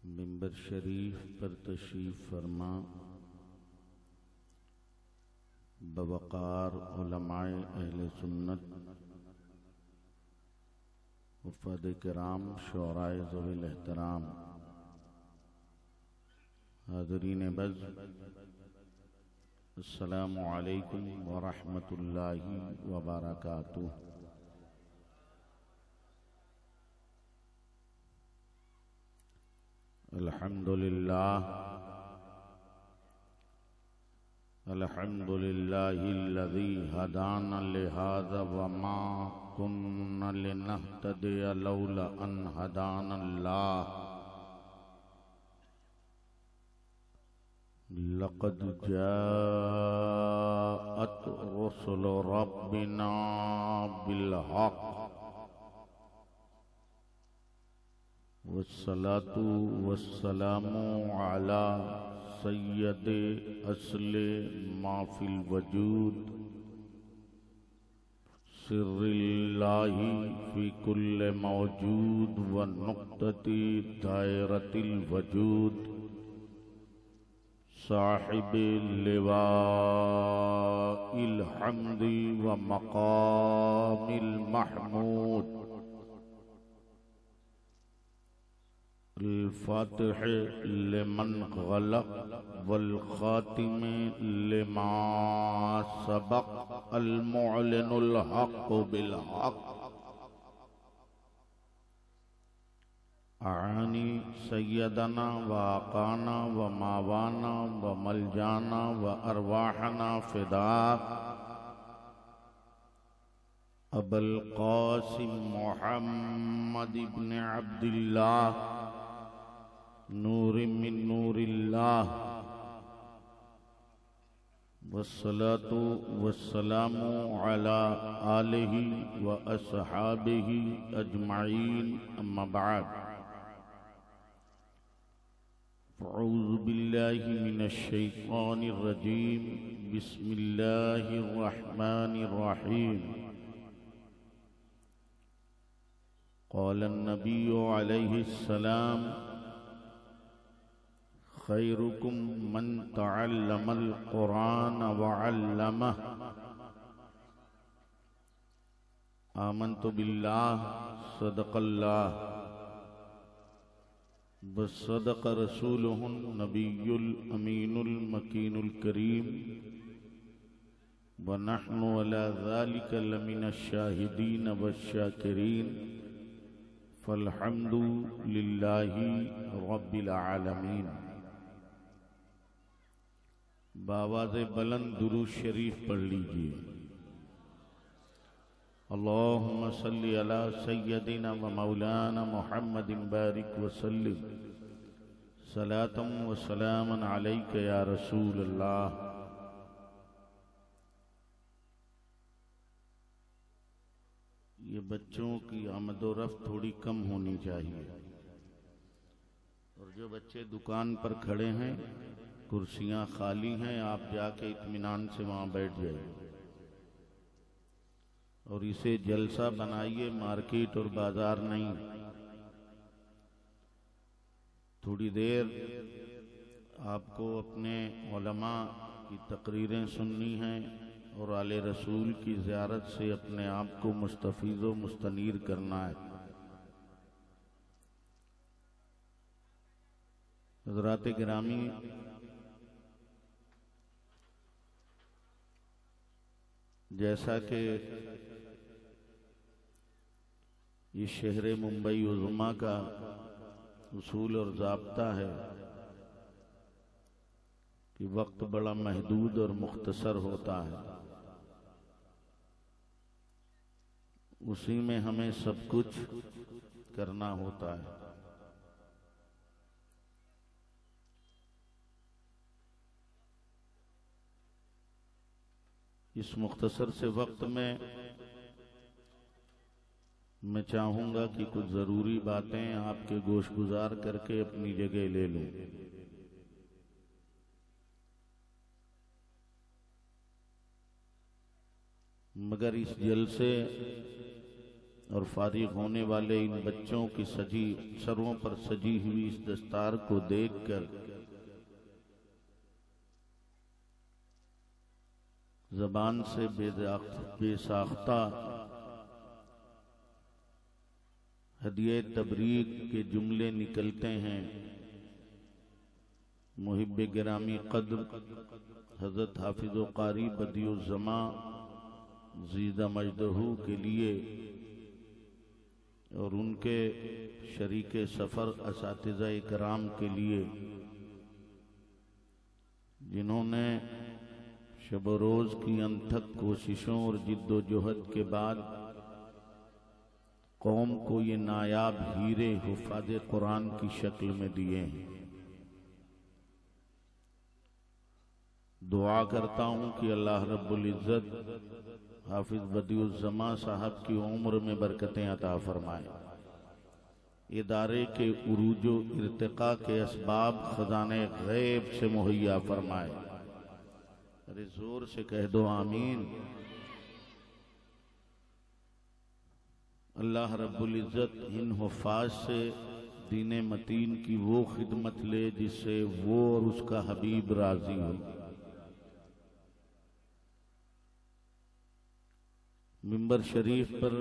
मिंबर शरीफ पर तशरीफ़ फरमा बवक़ार उलमाए अहले सुन्नत वफ़ाद किराम शोराए ज़वील एहतराम हाज़रीन बज़ अस्सलामु अलैकुम व रहमतुल्लाहि व बरकातुहू। अल्हम्दुलिल्लाहिल्लज़ी हदाना लिहाज़ा व मा कुन्ना लिनहतदिया लौला अन हदानल्लाह। लक़द जाअत रुसुलु रब्बिना बिल हक़ वस्सलातु वस्सलामु अला सय्यदे अस्ले माफिल वजूद सिर्रिल्लाहि फी कुल्ले मौजूद व नुक़्तति दायरतिल वजूद साहिबे लिवाइल हम्दी व मक़ामिल महमूद अल-फ़ातिह लिमन ग़लक़ वल ख़ातिम लिमा सबक़ अल-मुअलिनुल हक़्क़ बिल हक़्क़ आनी सय्यदना व आक़ाना व मावाना व मलजाना व अरवाहना फ़िदाक अबुल क़ासिम मुहम्मद इब्न अब्दिल्लाह नूर मिन नूरिल्लाह वस्सलातु वस्सलामु अला आलिहि व अस्हाबिहि अजमईन अम्मा बाद। अऊज़ु बिल्लाहि मिनश शैतानिर रजीम बिस्मिल्लाहिर रहमानिर रहीम। क़ालन नबिय्यु अलैहिस्सलाम खैरुकुम मन तअल्लमल क़ुरान व अल्लमह। आमन्तु बिल्लाह सदक़ल्लाह व सदक़ रसूलुहुन नबियुल अमीनुल मकीनुल करीम व नहनु अला ज़ालिका लमिनश शाहिदीन वश्शाकिरीन फ़ल्हम्दु लिल्लाहि रब्बिल आलमीन। बावाज़े बुलंद दुरूद शरीफ पढ़ लीजिए। अल्लाहुम्मा सल्लि अला सय्यदिना व मौलाना मुहम्मदिन बारिक व सल्लिम सलातम व सलामन अलैका या रसूल अल्लाह। ये बच्चों की आमद व रफ्त थोड़ी कम होनी चाहिए और जो बच्चे दुकान पर खड़े हैं कुर्सियां खाली हैं, आप जाके इत्मीनान से वहां बैठ जाइए और इसे जलसा बनाइए, मार्केट और बाजार नहीं। थोड़ी देर आपको अपने उलमा की तकरीरें सुननी हैं और आले रसूल की ज़ियारत से अपने आप को मुस्तफ़ीज़ व मुस्तनीर करना है। हज़रात गिरामी, जैसा कि ये शहर मुंबई उज़्मा का उसूल और ज़ाब्ता है कि वक्त बड़ा महदूद और मुख्तसर होता है, उसी में हमें सब कुछ करना होता है। इस मुख्तसर से वक्त में मैं चाहूंगा कि कुछ ज़रूरी बातें आपके गोशगुजार करके अपनी जगह ले लूं। मगर इस जलसे और फारिग होने वाले इन बच्चों की सरों पर सजी हुई इस दस्तार को देखकर ज़बान से बेसाख्ता हदिये तबरीक के जुमले निकलते हैं। मुहिब्बे गिरामी कद्र हज़रत हाफिज़ कारी बदियुज़्ज़मा ज़ीदा मजदहू के लिए और उनके शरीके सफ़र असातिज़ा इकराम के लिए, जिन्होंने शब रोज़ की अनथक कोशिशों और जिद्दोजहद के बाद कौम को ये नायाब हीरे हुफ़ाज़े कुरान की शक्ल में दिए हैं। दुआ करता हूँ कि अल्लाह रब्बुल इज़्ज़त हाफिज़ बदियुज़्ज़मा साहब की उम्र में बरकतें अता फरमाए, इदारे के उरूजो इर्तिका के असबाब खजाने गैब से मुहैया फरमाए। अरे जोर से कह दो आमीन। अल्लाह रब्बुल इज़्ज़त इन हुफ़ाज़ से दीन मतीन की वो खिदमत ले जिससे वो और उसका हबीब राजी हो। मिंबर शरीफ पर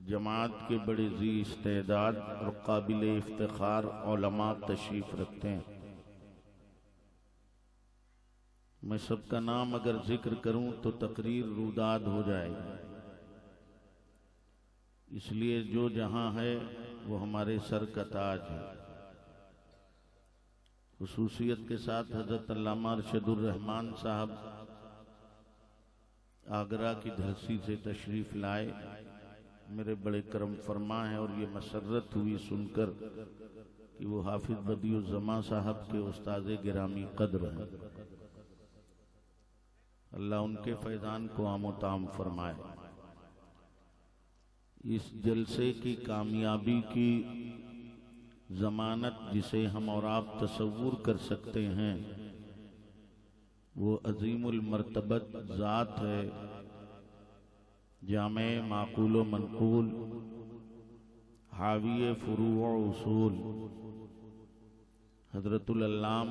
जमात के बड़े जी इस्तेदाद और काबिल इफ्तिखार उलमा तशरीफ रखते हैं। मैं सबका नाम अगर जिक्र करूं तो तकरीर रूदाद हो जाएगी, इसलिए जो जहां है वो हमारे सर का ताज है। खुसूसियत के साथ हजरत अल्लामा अरशदुर रहमान साहब आगरा की धरती से तशरीफ लाए, मेरे बड़े करम फरमा है और ये मसर्रत हुई सुनकर कि वो हाफिज बदियुज़्ज़मा साहब के उस्ताद गिरामी कद्र हैं। अल्लाह उनके फैज़ान को आमोताम फरमाए। इस जलसे की कामयाबी की जमानत जिसे हम और आप तसव्वुर कर सकते हैं वो अजीमुल मर्तबत ज़ात है, जामे माकूल व मनकूल, हाविये फुरू व उसूल, हज़रतुल अल्लाम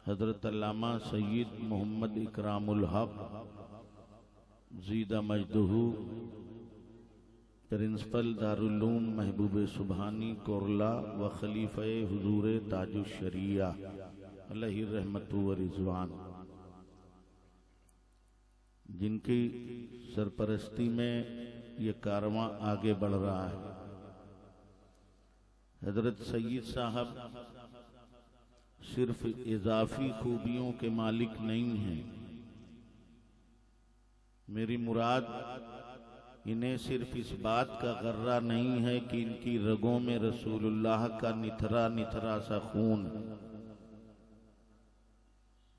हज़रत अल्लामा सय्यद मोहम्मद इकरामुल हक ज़ीदा मजदहू प्रिंसिपल दारुल उलूम महबूब सुबहानी कोरला व खलीफे हुजूर ताजुश शरिया अलैहि रहमतु व रिज़वान, जिनकी सरपरस्ती में ये कारवां आगे बढ़ रहा है। हजरत सय्यद साहब सिर्फ इजाफी खूबियों के मालिक नहीं हैं। मेरी मुराद इन्हें सिर्फ इस बात का गर्रा नहीं है कि इनकी रगों में रसूलुल्लाह का निथरा निथरा सा खून,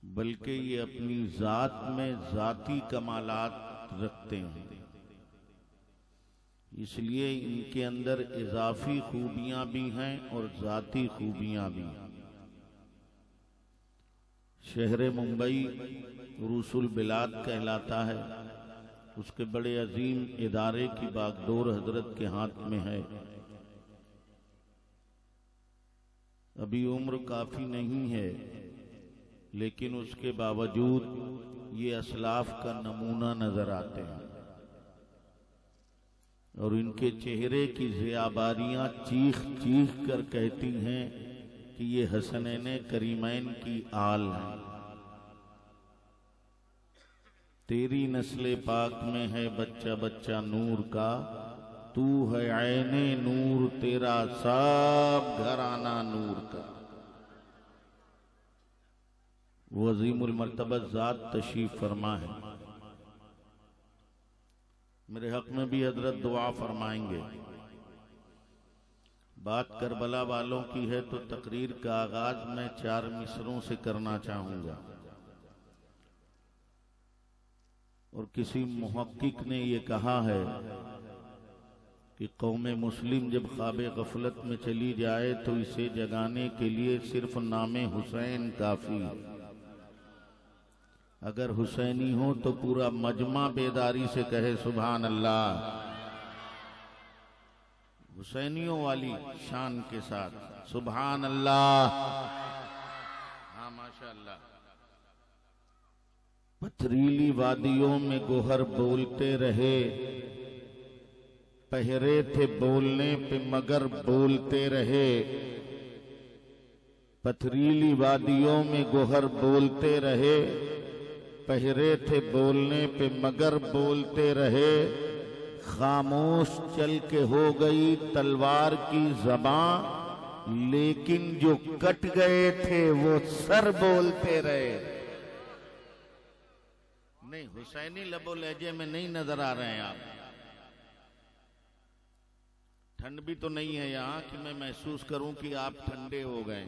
बल्कि ये अपनी जात में जाती कमालात रखते हैं। इसलिए इनके अंदर इजाफी खूबियां भी हैं और जाती खूबियां भी हैं। शहर मुंबई रूसुल बिलाद कहलाता है, उसके बड़े अजीम इदारे की बागडोर हजरत के हाथ में है। अभी उम्र काफी नहीं है, लेकिन उसके बावजूद ये असलाफ का नमूना नजर आते हैं और इनके चेहरे की ज़ियाबारियां चीख चीख कर कहती हैं कि ये हसनैन करीमैन की आल है। तेरी नस्ले पाक में है बच्चा बच्चा नूर का, तू है ऐने नूर तेरा सब घराना नूर का। वो अजीमुल मर्तबत ज़ात तशरीफ फरमा है। मेरे हक में भी हजरत दुआ फरमाएंगे। बात करबला वालों की है तो तकरीर का आगाज मैं 4 मिसरों से करना चाहूंगा। और किसी मुहक्किक ने ये कहा है कि कौमे मुस्लिम जब ख्वाबे गफलत में चली जाए तो इसे जगाने के लिए सिर्फ नामे हुसैन काफी है। अगर हुसैनी हो तो पूरा मजमा बेदारी से कहे सुभान अल्लाह। हुसैनियों वाली शान के साथ सुभान अल्लाह। हाँ माशाअल्लाह। पथरीली वादियों में गोहर बोलते रहे, पहरे थे बोलने पे मगर बोलते रहे। पथरीली वादियों में गोहर बोलते रहे, पहरे थे बोलने पे मगर बोलते रहे। खामोश चल के हो गई तलवार की ज़बां, लेकिन जो कट गए थे वो सर बोलते रहे। नहीं, हुसैनी लबो लहजे में नहीं नजर आ रहे हैं आप। ठंड भी तो नहीं है यहां कि मैं महसूस करूं कि आप ठंडे हो गए।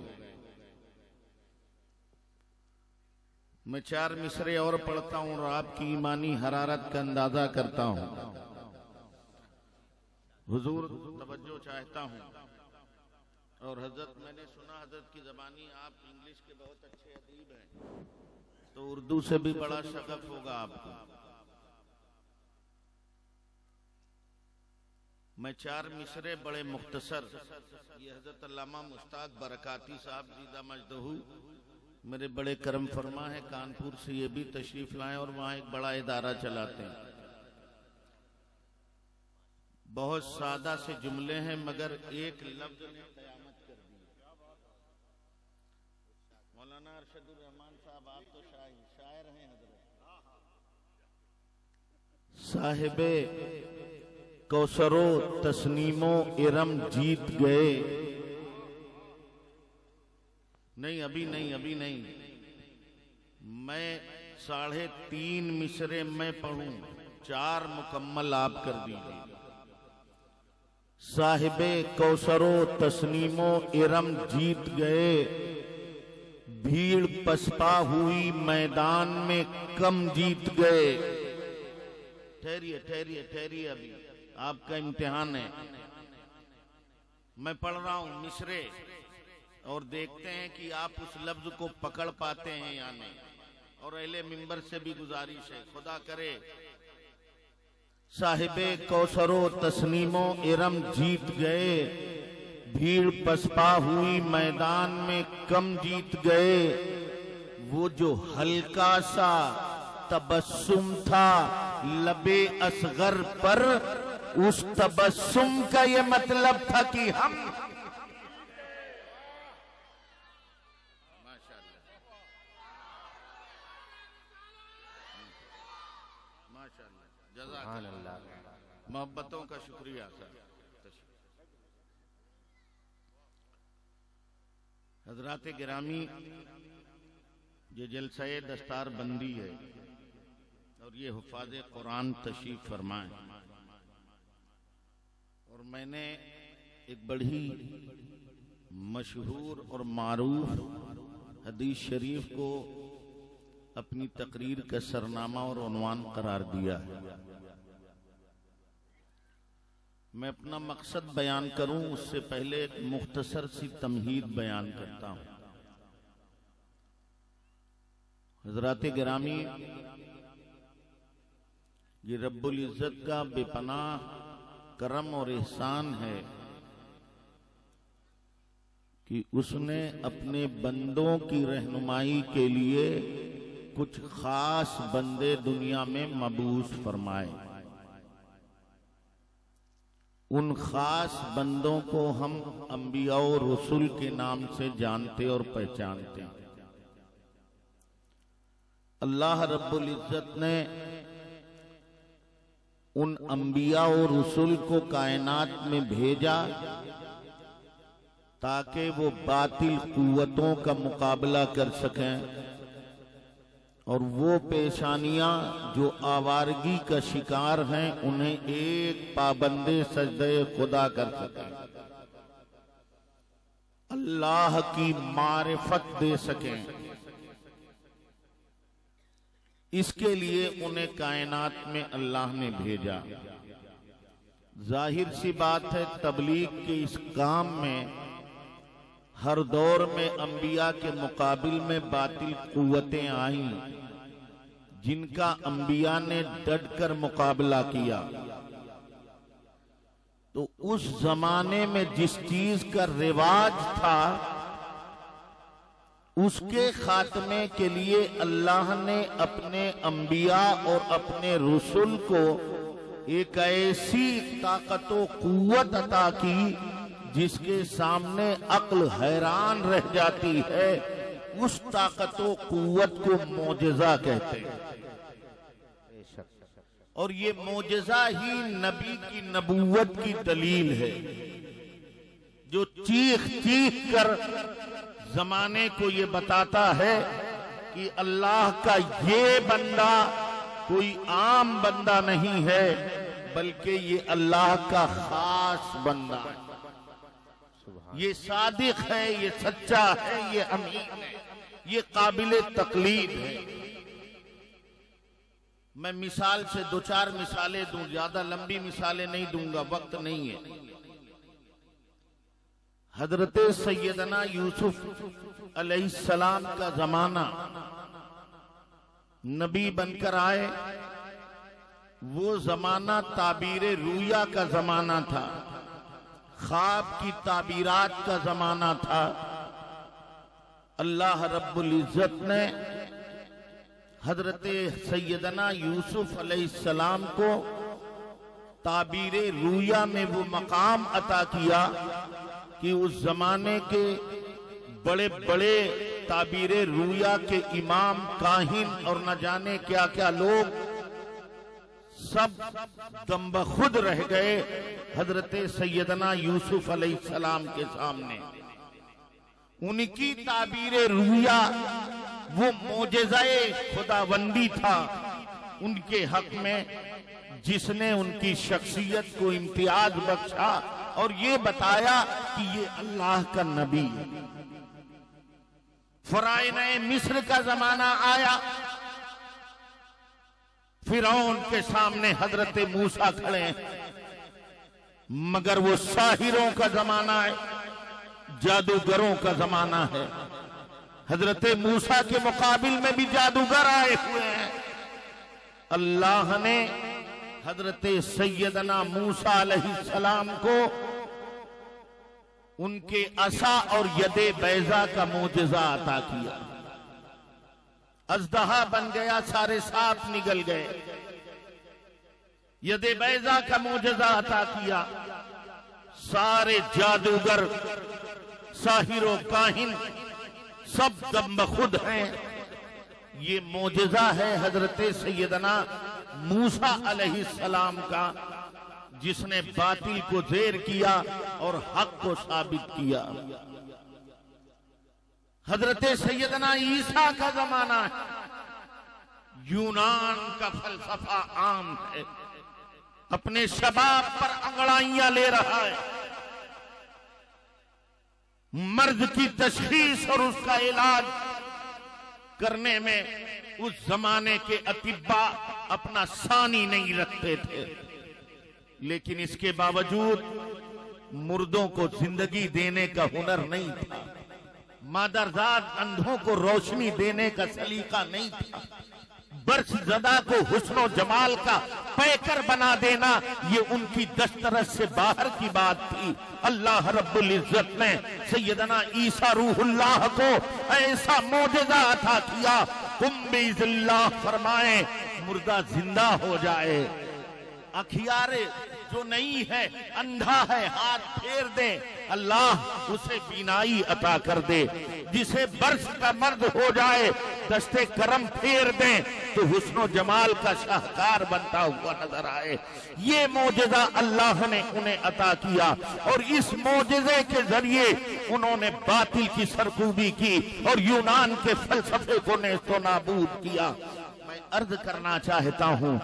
मैं 4 मिसरे और पढ़ता हूं और आपकी ईमानी हरारत का अंदाजा करता हूं। हुजूर तवज्जो चाहता हूं। और हजरत, मैंने सुना हजरत की जबानी, आप इंग्लिश के बहुत अच्छे अदीब हैं, तो उर्दू से भी बड़ा शगफ होगा आपको। मैं 4 मिसरे बड़े मुख्तसर, ये हजरत अल्लामा मुश्ताक बरकाती साहब जीदा मजदहू मेरे बड़े करम फरमा है, कानपुर से ये भी तशरीफ लाए और वहां एक बड़ा इदारा चलाते हैं। बहुत सादा से जुमले हैं मगर एक लफ्ज ने कयामत कर दी। मौलाना अरशदुर रहमान साहब, आप तो शायर हैं हजरत। साहिबे कौसरो तस्नीमो इरम जीत गए। नहीं, अभी नहीं, अभी नहीं। मैं 3.5 मिसरे मैं पढ़ूं, 4 मुकम्मल आप कर दीजिए। साहिबे कौसरो तस्नीमो इरम जीत गए, भीड़ पसपा हुई मैदान में कम जीत गए। ठहरिए ठहरिए ठहरिए, अभी आपका इम्तिहान है। मैं पढ़ रहा हूं मिसरे और देखते हैं कि आप उस लफ्ज को पकड़ पाते हैं या नहीं। और अहले मिंबर से भी गुजारिश है, खुदा करे साहिबे कौसरो तस्नीमो इरम जीत गए, भीड़ पसपा हुई मैदान में कम जीत गए। वो जो हल्का सा तबस्सुम था लबे असगर पर, उस तबस्सुम का ये मतलब था कि हम मोहब्बतों का शुक्रिया सर। हजरात गिरामी, ये जलसाए दस्तार बंदी है और ये हुफाज़े कुरान तशरीफ फरमाए। और मैंने एक बड़ी मशहूर और मारूफ हदीस शरीफ को अपनी तकरीर का सरनामा और उन्वान करार दिया है। मैं अपना मकसद बयान करूं उससे पहले एक मुख्तसर सी तमहीद बयान करता हूं। हजरात गिरामी, ये रब्बुल इज्जत का बेपनाह करम और एहसान है कि उसने अपने बंदों की रहनुमाई के लिए कुछ खास बंदे दुनिया में मबूस फरमाए। उन खास बंदों को हम अंबिया और रसूल के नाम से जानते और पहचानते हैं। अल्लाह रब्बुल इज्जत ने उन अंबिया और रसूल को कायनात में भेजा ताकि वो बातिल कुव्वतों का मुकाबला कर सकें और वो पेशानियां जो आवारगी का शिकार हैं उन्हें एक पाबंदे सजदे खुदा कर सकें, अल्लाह की मारिफत दे सकें। इसके लिए उन्हें कायनात में अल्लाह ने भेजा। जाहिर सी बात है, तबलीग के इस काम में हर दौर में अंबिया के मुकाबिल में बातिल कुव्वतें आईं जिनका अंबिया ने डट कर मुकाबला किया। तो उस जमाने में जिस चीज का रिवाज था उसके खात्मे के लिए अल्लाह ने अपने अंबिया और अपने रसूल को एक ऐसी ताकत व कुव्वत अता की जिसके सामने अक्ल हैरान रह जाती है। उस ताकत व कुव्वत को मोजज़ा कहते हैं। और ये मोजज़ा ही नबी की नबूवत की दलील है, जो चीख चीख कर जमाने को ये बताता है कि अल्लाह का ये बंदा कोई आम बंदा नहीं है, बल्कि ये अल्लाह का खास बंदा है। ये सादिक है, ये सच्चा है, ये अमीन है, ये काबिल तकलीद है। मैं मिसाल से दो चार मिसालें दूं, ज्यादा लंबी मिसालें नहीं दूंगा, वक्त नहीं है। हजरत सैयदना यूसुफ अलैहिस्सलाम का जमाना, नबी बनकर आए, वो जमाना ताबीर रूया का जमाना था, ख्वाब की ताबीरात का जमाना था। अल्लाह रब्बुल इज्जत ने हजरत सैयदना यूसुफ अलैहिस्सलाम को ताबीर रूया में वो मकाम अता किया कि उस जमाने के बड़े बड़े ताबीर रूया के इमाम, काहिन और न जाने क्या क्या लोग सब दम्बखुद रह गए हजरत सैयदना यूसुफ अलैहिस्सलाम के सामने। उनकी ताबीर रूया वो मोजेज़ाए खुदाबंदी था उनके हक में, जिसने उनकी शख्सियत को इम्तियाज बख्शा और ये बताया कि ये अल्लाह का नबी है। फ़िरौन मिस्र का जमाना आया, फिरौन के सामने हजरत मूसा खड़े हैं, मगर वो साहिरों का जमाना है, जादूगरों का जमाना है। हजरत मूसा के मुकाबिल में भी जादूगर आए हुए हैं। अल्लाह ने हजरत सैयदना मूसा अलैहिस्सलाम को उनके असा और यदे बैजा का मोजज़ा अता किया। अजदहा बन गया, सारे सांप निगल गए। यदे बैजा का मोजज़ा अता किया, सारे जादूगर, साहिरो, काहिन सब दम्बखुद हैं। ये मोजज़ा है हजरत सैयदना मूसा अलैहिस्सलाम का, जिसने बातिल को ज़ेर किया और हक को साबित किया। हजरत सैयदना ईसा का जमाना है, यूनान का फलसफा आम है, अपने शबाब पर अंगड़ाइयां ले रहा है। मर्द की तशखीस और उसका इलाज करने में उस जमाने के अतिब्बा अपना सानी नहीं रखते थे, लेकिन इसके बावजूद मुर्दों को जिंदगी देने का हुनर नहीं था, मादरजाद अंधों को रोशनी देने का सलीका नहीं था, बर्श ज़दा को हुस्न जमाल का पैकर बना देना ये उनकी दस्तरस से बाहर की बात थी। अल्लाह रब्बुल इज्जत ने सैयदना ईसा रूहुल्लाह को ऐसा मोजज़ा अता किया, कुम बिइज़्निल्लाह फरमाए मुर्दा जिंदा हो जाए। अखियारे जो नहीं है, अंधा है, हाथ फेर दे, अल्लाह उसे बीनाई अता कर दे। जिसे बर्श का मर्द हो जाए, दस्ते करम फेर दे तो हुस्नो जमाल का शाहकार बनता हुआ नजर आए। ये मोजज़ा अल्लाह ने उन्हें अता किया और इस मोजज़े के जरिए उन्होंने बातिल की सरकूबी की और यूनान के फलसफे को नेस्तो नाबूद किया। मैं अर्ज करना चाहता हूँ,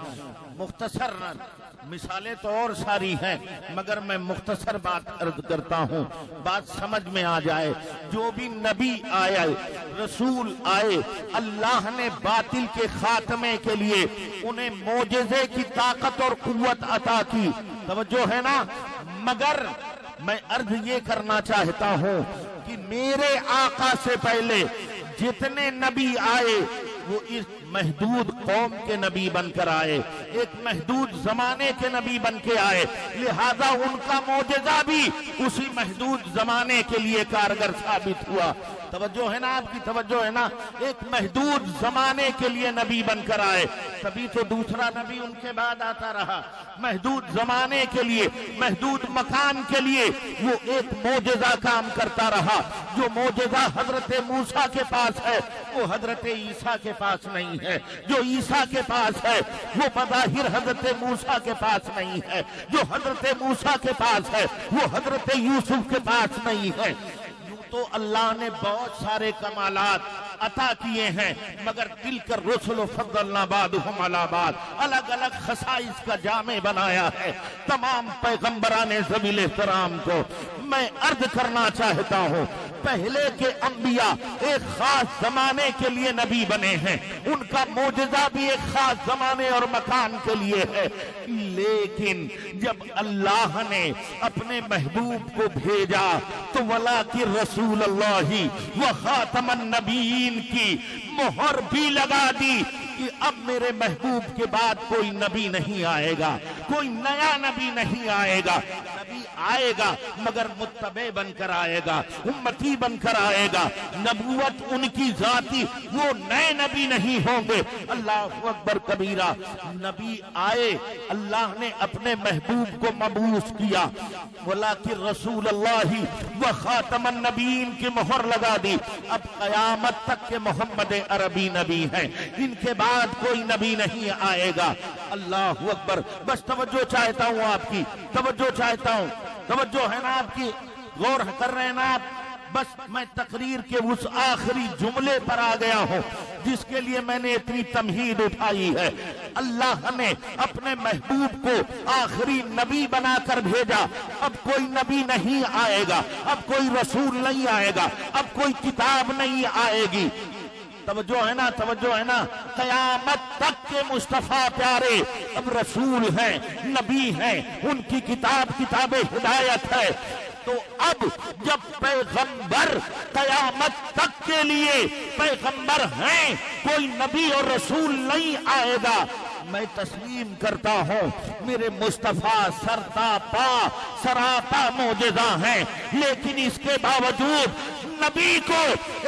मुख्तसर मिसालें तो और सारी हैं, मगर मैं मुख्तसर बात अर्ज करता हूँ, बात समझ में आ जाए। जो भी नबी आए, रसूल आए, अल्लाह ने बातिल के खात्मे के लिए उन्हें मोजज़े की ताकत और कुव्वत अता की। तवज्जो है ना? मगर मैं अर्ज ये करना चाहता हूँ कि मेरे आका से पहले जितने नबी आए वो इस महदूद कौम के नबी बनकर आए। एक महदूद जमाने के नबी बन के आए, लिहाजा उनका मोजज़ा भी उसी महदूद जमाने के लिए कारगर साबित हुआ। तवज्जो है ना आपकी, तवज्जो है ना। एक महदूद जमाने के लिए नबी बनकर आए, तभी तो दूसरा नबी उनके बाद आता रहा। महदूद जमाने के लिए, महदूद मकान के लिए वो एक मोजज़ा काम करता रहा। जो मोजज़ा हजरत मूसा के पास है वो हजरत ईसा के पास नहीं है, जो ईसा के पास है वो बज़ाहिर हजरत मूसा के पास नहीं है, जो हजरत मूसा के पास है वो हजरत यूसुफ के पास नहीं है। तो अल्लाह ने बहुत सारे कमालात अता किए हैं, मगर दिल कर रसूल फद्दलना बादहुम अला बाद, अलग अलग खसाइस का जामे बनाया है तमाम पैगंबराने ज़मील एहतराम को। मैं अर्ज करना चाहता हूँ, पहले के अंबिया एक खास जमाने के लिए नबी बने हैं, उनका मोजज़ा भी एक खास जमाने और मकान के लिए है। लेकिन जब अल्लाह ने अपने महबूब को भेजा तो वला की रसूलुल्लाही व खातमन नबीयीन की मोहर भी लगा दी कि अब मेरे महबूब के बाद कोई नबी नहीं आएगा, कोई नया नबी नहीं आएगा। नबी आएगा मगर मुत्तबे बनकर आएगा, उम्मती बनकर आएगा। नबूवत उनकी जाती, वो नए नबी नहीं होंगे। अल्लाहु अकबर कबीरा। नबी आए, अल्लाह ने अपने महबूब को मबूस किया, वलाकि रसूलुल्लाही व खातमन नबीयीन की मोहर लगा दी। अब कयामत तक के मोहम्मद अरबी नबी हैं, इनके बाद कोई नबी नहीं आएगा। अल्लाहु अकबर। बस तवज्जो चाहता हूँ आपकी, तवज्जो चाहता हूँ, तवज्जो है ना आपकी, गौर कर रहे हैं ना आप। बस मैं तकरीर के उस आखिरी जुमले पर आ गया हूँ जिसके लिए मैंने इतनी तमहीद उठाई है। अल्लाह ने अपने महबूब को आखिरी नबी बनाकर भेजा। अब कोई नबी नहीं आएगा, अब कोई रसूल नहीं आएगा, अब कोई किताब नहीं आएगी। तवज्जो है ना, तवज्जो है ना। कयामत तक के मुस्तफा प्यारे अब रसूल हैं, नबी हैं, उनकी किताब किताब हिदायत है। तो अब जब पैगंबर कयामत तक के लिए पैगंबर हैं, कोई नबी और रसूल नहीं आएगा। मैं तस्लीम करता हूँ मेरे मुस्तफा सरतापा सरापा मोजज़ा हैं, लेकिन इसके बावजूद नबी को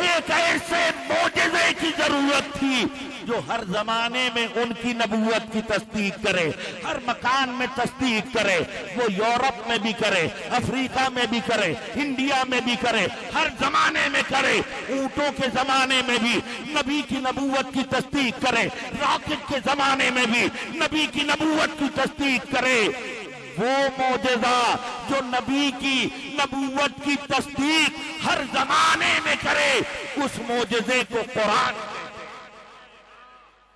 एक ऐसे मोजज़े की जरूरत थी जो हर जमाने में उनकी नबूवत की तस्दीक करे, हर मकान में तस्दीक करे। वो यूरोप में भी करे, अफ्रीका में भी करे, इंडिया में भी करे, हर जमाने में करे। ऊंटों के जमाने में भी नबी की नबूवत की तस्दीक करे, रॉकेट के जमाने में भी नबी की नबूवत की तस्दीक करे। वो मोजज़ा जो नबी की नबूवत की तस्दीक हर जमाने में करे, उस मोजज़े को कुरान।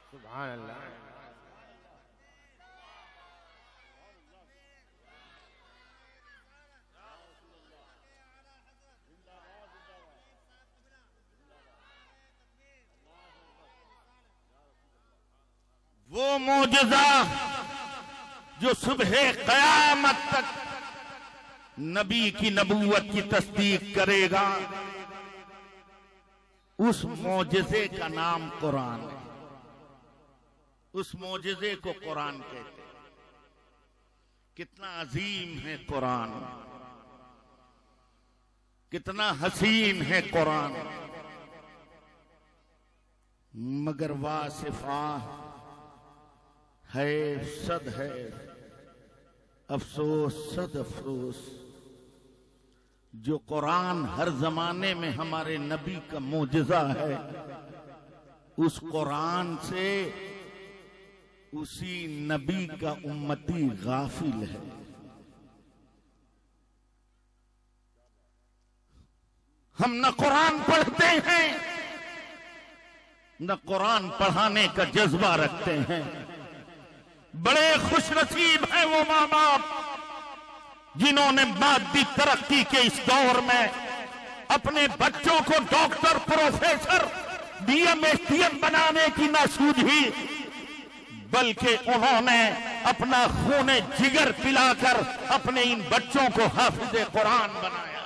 सुभान अल्लाह। वो मोजज़ा जो सुबह क़यामत तक नबी की नबूवत की तस्दीक करेगा, उस मोजज़े का नाम कुरान है। उस मोजज़े को कुरान कहते हैं। कितना अजीम है कुरान, कितना हसीन है कुरान, मगर वासिफा है सद है अफसोस सद अफसोस। जो कुरान हर जमाने में हमारे नबी का मोजज़ा है, उस कुरान से उसी नबी का उम्मती गाफिल है। हम न कुरान पढ़ते हैं, न कुरान पढ़ाने का जज्बा रखते हैं। बड़े खुशनसीब हैं वो माँ बाप जिन्होंने मादी तरक्की के इस दौर में अपने बच्चों को डॉक्टर, प्रोफेसर, डीएम, एसडीएम बनाने की न सूझी, बल्कि उन्होंने अपना खूने जिगर पिलाकर अपने इन बच्चों को हाफिज़े कुरान बनाया।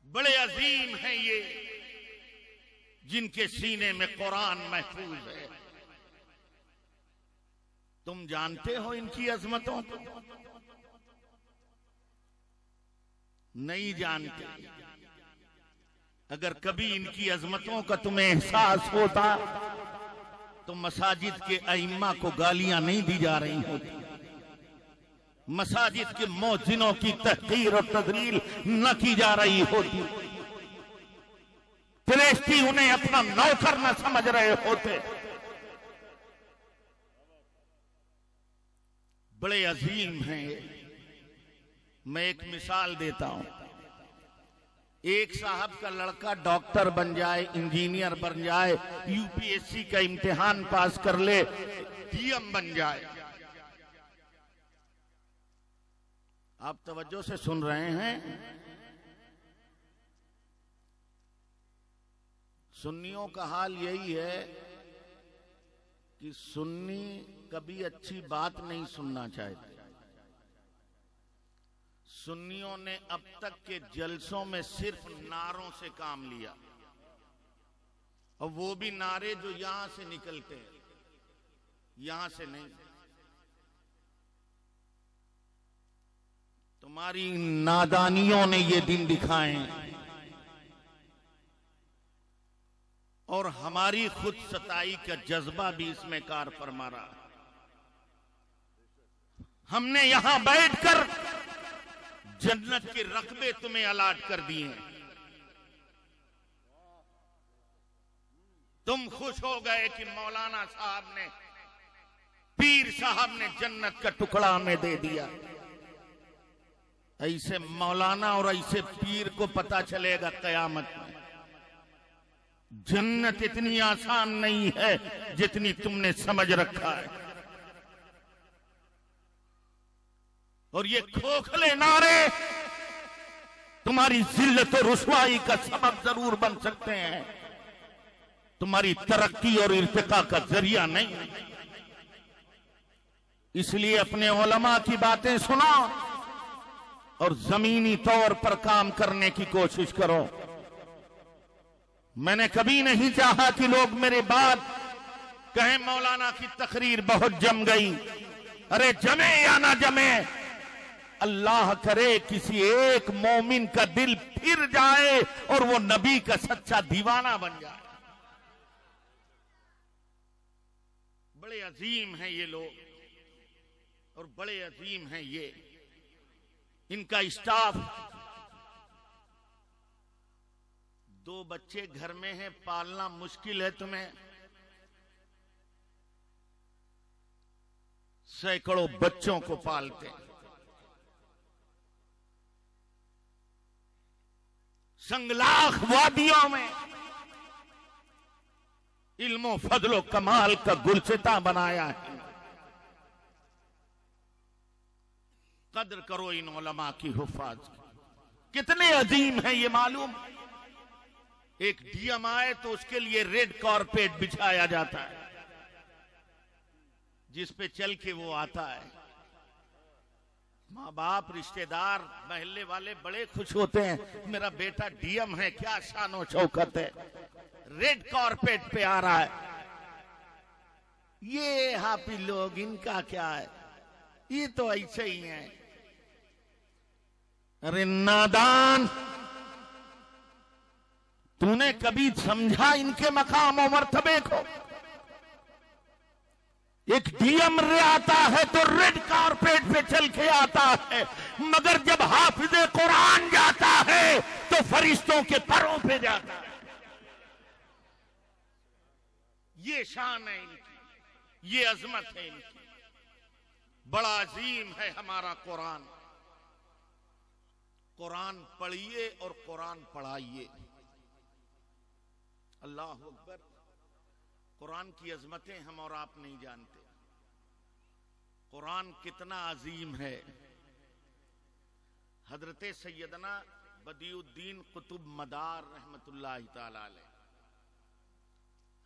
बड़े अजीम हैं ये जिनके सीने में कुरान महफूज है। तुम जानते हो इनकी अजमतों को? नहीं जानते। अगर कभी इनकी अजमतों का तुम्हें एहसास होता तो मसाजिद के अइम्मा को गालियां नहीं दी जा रही होती, मसाजिद के मौजिनों की तहकीर और तजलील न की जा रही होती, फिरिश्ती उन्हें अपना नौकर न समझ रहे होते। बड़े अजीम हैं ये। मैं एक मिसाल देता हूं। एक साहब का लड़का डॉक्टर बन जाए, इंजीनियर बन जाए, यूपीएससी का इम्तिहान पास कर ले, डीएम बन जाए। आप तवज्जो से सुन रहे हैं? सुन्नियों का हाल यही है कि सुन्नी कभी अच्छी बात नहीं सुनना चाहते। सुन्नियों ने अब तक के जलसों में सिर्फ नारों से काम लिया, और वो भी नारे जो यहां से निकलते हैं, यहां से नहीं। तुम्हारी नादानियों ने ये दिन दिखाए और हमारी खुद सताई का जज्बा भी इसमें कार फरमा रहा। हमने यहां बैठकर जन्नत के रकबे तुम्हें अलाट कर दिए हैं। तुम खुश हो गए कि मौलाना साहब ने, पीर साहब ने जन्नत का टुकड़ा हमें दे दिया। ऐसे मौलाना और ऐसे पीर को पता चलेगा कयामत में। जन्नत इतनी आसान नहीं है जितनी तुमने समझ रखा है। और ये खोखले नारे तुम्हारी जिल्लत और रुसवाई का सबब जरूर बन सकते हैं, तुम्हारी तरक्की और इर्तिका का जरिया नहीं। इसलिए अपने उलमा की बातें सुनो और जमीनी तौर पर काम करने की कोशिश करो। मैंने कभी नहीं चाहा कि लोग मेरे बाद कहें मौलाना की तकरीर बहुत जम गई। अरे जमे या ना जमे, अल्लाह करे किसी एक मोमिन का दिल फिर जाए और वो नबी का सच्चा दीवाना बन जाए। बड़े अजीम हैं ये लोग और बड़े अजीम हैं ये। इनका स्टाफ, 2 बच्चे घर में हैं, पालना मुश्किल है तुम्हें। सैकड़ों बच्चों को पालते हैं। संगलाख वादियों में इल्मो फजलो कमाल का गुलसिता बनाया है। कद्र करो इन उलमा की हुफ़ाज़ की। कितने अजीम हैं ये मालूम। एक डीएम आए तो उसके लिए रेड कारपेट बिछाया जाता है जिस पे चल के वो आता है। माँ बाप, रिश्तेदार, महल्ले वाले बड़े खुश होते हैं, मेरा बेटा डीएम है, क्या शानो शौकत है, रेड कारपेट पे आ रहा है। ये हापी लोग, इनका क्या है, ये तो ऐसे ही हैं। अरे नादान, तूने कभी समझा इनके मकाम और मर्तबे को? एक डीएम रे आता है तो रेड कारपेट पे चल के आता है, मगर जब हाफिज़े कुरान जाता है तो फरिश्तों के परों पे जाता है। ये शान है इनकी, ये अजमत है इनकी। बड़ा अजीम है हमारा कुरान। कुरान पढ़िए और कुरान पढ़ाइए। अल्लाह अकबर। कुरान की अजमतें हम और आप नहीं जानते। कुरान कितना अजीम है। हजरत सैयदना बदियुद्दीन कुतुब मदार रहमतुल्लाह ताला अलैह,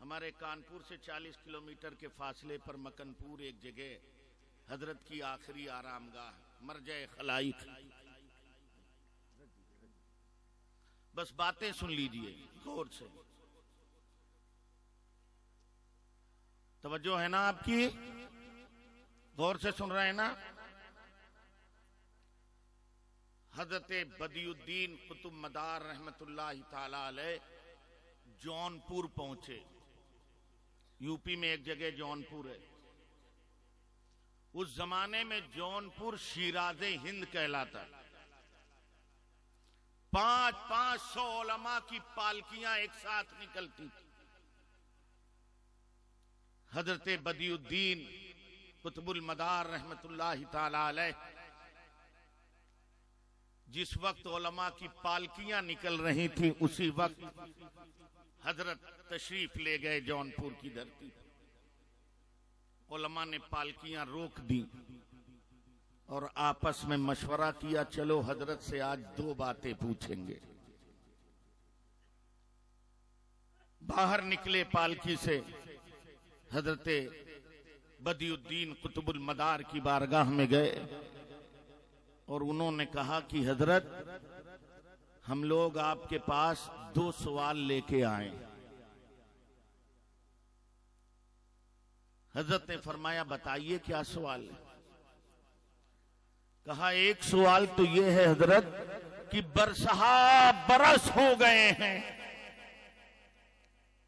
हमारे कानपुर से 40 किलोमीटर के फासले पर मकनपुर एक जगह हजरत की आखिरी आरामगाह, मरजा खलाइक। बस बातें सुन लीजिए गौर से, तवज्जो है ना आपकी? गौर से सुन रहे हैं ना। हजरत बदियुद्दीन कुतुब मदार रहमतुल्लाहि ताला अलैह जौनपुर पहुंचे। यूपी में एक जगह जौनपुर है। उस जमाने में जौनपुर शिराज़े हिंद कहलाता। 500 उलमा की पालकियां एक साथ निकलती थी। हजरत बदियुद्दीन कुतुबुल मदार रहमतुल्लाहि ताला अलैह जिस वक्त उलमा की पालकियां निकल रही थी, उसी वक्त हजरत तशरीफ ले गए जौनपुर की धरती। उलमा ने पालकियां रोक दी और आपस में मशवरा किया, चलो हजरत से आज 2 बातें पूछेंगे। बाहर निकले पालकी से, हजरत बदियुद्दीन कुतुबुल मदार की बारगाह में गए और उन्होंने कहा कि हजरत, हम लोग आपके पास 2 सवाल लेके आए। हजरत ने फरमाया, बताइए क्या सवाल है। कहा, एक सवाल तो ये है हजरत कि बरसहा बरस हो गए हैं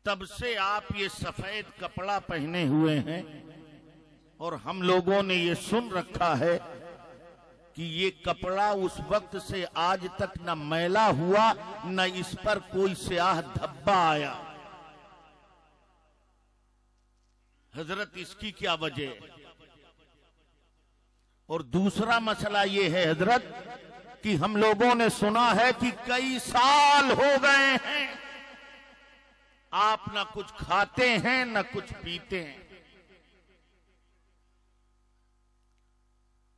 तब से आप ये सफेद कपड़ा पहने हुए हैं और हम लोगों ने ये सुन रखा है कि ये कपड़ा उस वक्त से आज तक न मैला हुआ न इस पर कोई स्याह धब्बा आया। हजरत, इसकी क्या वजह है? और दूसरा मसला ये है हजरत कि हम लोगों ने सुना है कि कई साल हो गए हैं आप न कुछ खाते हैं न कुछ पीते हैं।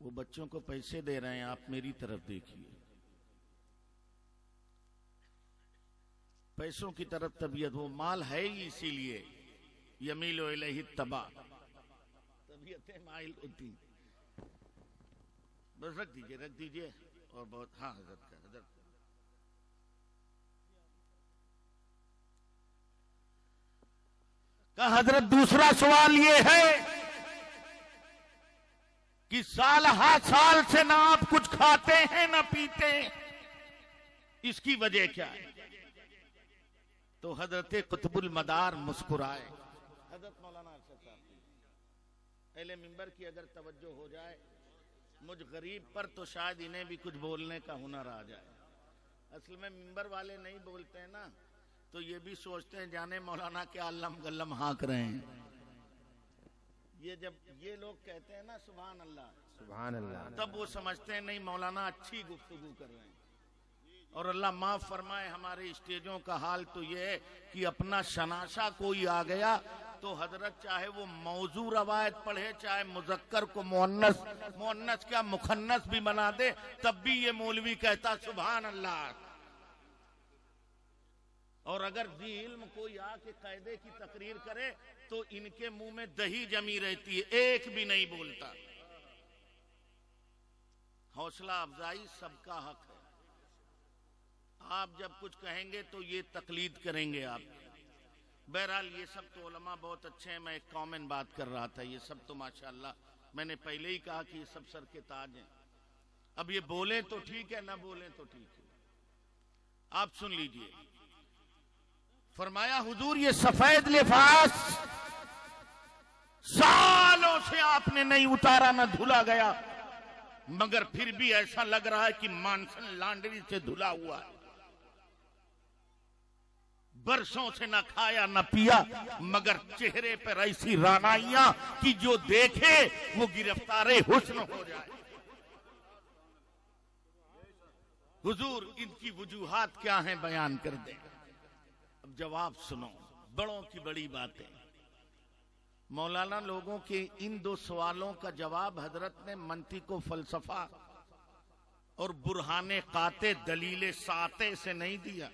वो बच्चों को पैसे दे रहे हैं, आप मेरी तरफ देखिए। पैसों की तरफ तबीयत, वो माल है ही इसीलिए यमीलो इलैहि तबा, तबीयतें माइल होती। बस रख दीजिए और बहुत। हाँ हजरत का, हजरत का हजरत दूसरा सवाल ये है कि साल हर साल से ना आप कुछ खाते हैं ना पीते हैं, इसकी वजह क्या है? तो हजरत कुतुबुल मदार मुस्कुराए। हजरत मौलाना अरशद साहब, अहले मिंबर की अगर तवज्जो हो जाए मुझ गरीब पर तो शायद इन्हें भी कुछ बोलने का हुनर आ जाए। असल में मिंबर वाले नहीं बोलते हैं ना, तो ये भी सोचते हैं जाने मौलाना के अल्लम गल्लम हाँक रहे हैं। ये जब ये लोग कहते हैं ना सुभान अल्लाह सुभान अल्लाह, तब वो समझते हैं नहीं मौलाना अच्छी गुफ्तगू कर रहे हैं। और अल्लाह माफ फरमाए, हमारे स्टेजों का हाल तो ये है कि अपना शनाशा कोई आ गया तो हजरत चाहे वो मौजू रवायत पढ़े, चाहे मुजक्कर को मुअन्नस क्या मुखन्नस भी बना दे, तब भी ये मौलवी कहता सुभान अल्लाह। और अगर जी इल्म कोई आके कायदे की तकरीर करे तो इनके मुंह में दही जमी रहती है, एक भी नहीं बोलता। हौसला अफजाई सबका हक है। आप जब कुछ कहेंगे तो ये तकलीद करेंगे आप। बहरहाल ये सब तो उलमा बहुत अच्छे हैं। मैं एक कॉमन बात कर रहा था, ये सब तो माशाअल्लाह मैंने पहले ही कहा कि ये सब सर के ताज हैं। अब ये बोले तो ठीक है, ना बोले तो ठीक है। आप सुन लीजिए, फरमाया हुजूर ये सफेद लिबास सालों से आपने नहीं उतारा, ना धुला गया, मगर फिर भी ऐसा लग रहा है कि मानसन लॉन्ड्री से धुला हुआ है। बरसों से ना खाया ना पिया, मगर चेहरे पर ऐसी रानाइयां कि जो देखे वो गिरफ्तारे हुस्न हो जाए। हुजूर इनकी वजूहात क्या हैं बयान कर दें। अब जवाब सुनो, बड़ों की बड़ी बातें। मौलाना लोगों के इन 2 सवालों का जवाब हजरत ने मंतिको फलसफा और बुरहाने काते दलीले साते से नहीं दिया,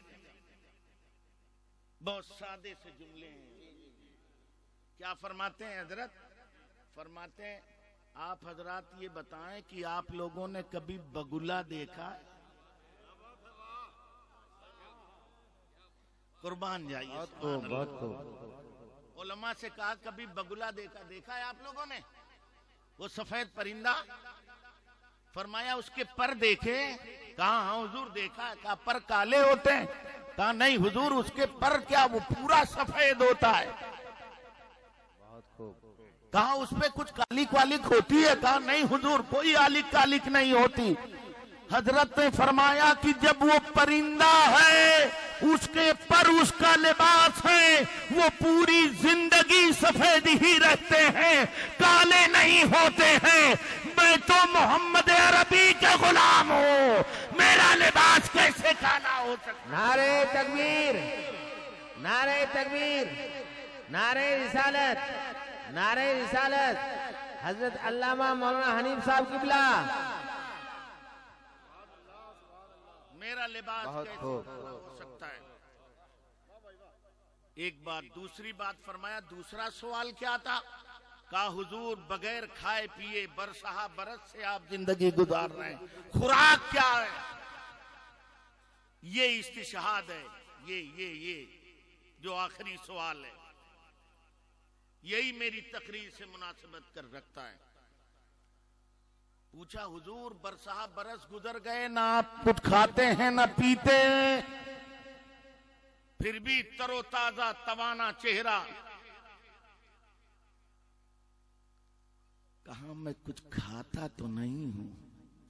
बहुत सादे से जुमले हैं। क्या फरमाते हैं हजरत? फरमाते हैं आप हजरत ये बताएं कि आप लोगों ने कभी बगुला देखा? कुर्बान जाइए। उलमा से कहा कभी बगुला देखा है आप लोगों ने? वो सफेद परिंदा, फरमाया उसके पर देखे, कहा हाँ हुजूर देखा, कहा पर काले होते हैं, कहा नहीं हुजूर उसके पर क्या वो पूरा सफेद होता है। बहुत खूब। कहा उसपे कुछ कालिक वालिक होती है, कहा नहीं हुजूर कोई आलिक कालिक नहीं होती। हजरत ने फरमाया कि जब वो परिंदा है, उसके पर उसका लिबास है, वो पूरी जिंदगी सफेद ही रहते हैं, काले नहीं होते हैं। मैं तो मोहम्मद अरबी का गुलाम हूँ, मेरा लिबास कैसे काला हो सकता। नारे तकबीर, नारे तकबीर, नारे रिसालत, नारे रिसालत। हजरत अल्लामा मौलाना हनीफ साहब किबला, मेरा लिबास बहुत कैसे खूब। हो सकता है। एक बात, दूसरी बात फरमाया, दूसरा सवाल क्या था, कहा हुजूर बगैर खाए पिए बरसहा बरस से आप जिंदगी गुजार रहे हैं, खुराक क्या है। ये इस्तिशहाद है, ये जो आखिरी सवाल है, यही मेरी तकरीर से मुनासिबत कर रखता है। पूछा हुजूर बरसहा बरस गुजर गए, ना आप कुछ खाते हैं ना पीते हैं, फिर भी तरोताजा तवाना चेहरा। कहा मैं कुछ खाता तो नहीं हूं।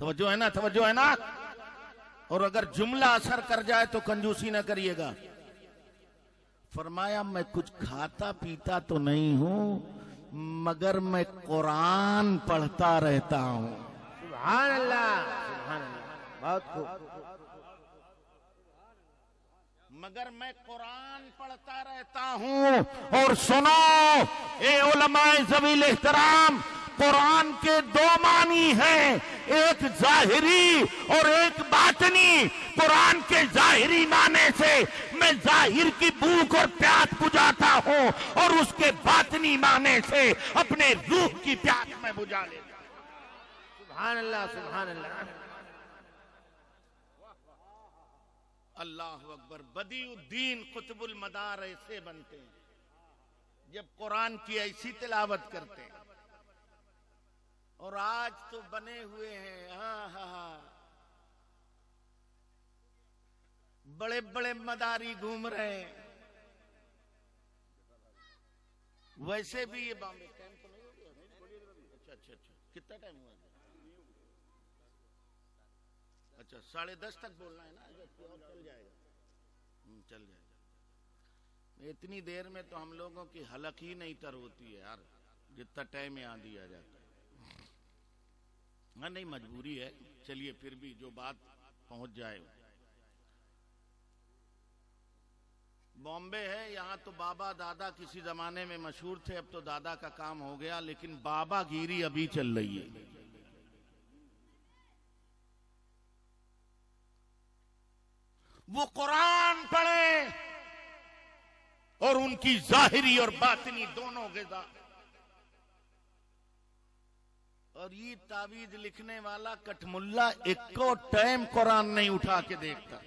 तवज्जो है ना, तवज्जो है ना। और अगर जुमला असर कर जाए तो कंजूसी ना करिएगा। फरमाया मैं कुछ खाता पीता तो नहीं हूं, मगर मैं कुरान पढ़ता रहता हूं। सुभान अल्लाह, सुभान अल्लाह, बहुत खूब। मगर मैं कुरान पढ़ता रहता हूं। और सुनो ए उलमाए ज़वील एहतराम, कुरान के दो मानी हैं, एक जाहिरी और एक बातनी। कुरान के जाहिरी माने से मैं जाहिर की भूख और प्यास बुझाता हूं, और उसके बातनी माने से अपने रूह की प्यास में बुझा लेता हूं। सुभान अल्लाह, सुभान अल्लाह। अल्लाह अकबर। बदीउद्दीन कुतुबुल मदार ऐसे बनते हैं जब कुरान की ऐसी तिलावत करते हैं। और आज तो बने हुए हैं, हाँ, बड़े बड़े मदारी घूम रहे हैं। वैसे भी ये बॉम्बे टाइम तो नहीं हो गया? अच्छा, कितना टाइम हुआ? अच्छा 10:30 तक बोलना है ना, और चल जाएगा। चल जाएगा। इतनी देर में तो हम लोगों की हलक ही नहीं तर होती है यार, जितना टाइम यहाँ दिया जाता है। हाँ नहीं, मजबूरी है। चलिए फिर भी जो बात पहुंच जाए। बॉम्बे है, यहाँ तो बाबा दादा किसी जमाने में मशहूर थे, अब तो दादा का काम हो गया, लेकिन बाबा गिरी अभी चल रही है। वो कुरान पढ़े और उनकी जाहिरी और बातिनी दोनों ग़िज़ा। और ये तावीज लिखने वाला कठमुल्ला इक्को टाइम कुरान नहीं उठा के देखता।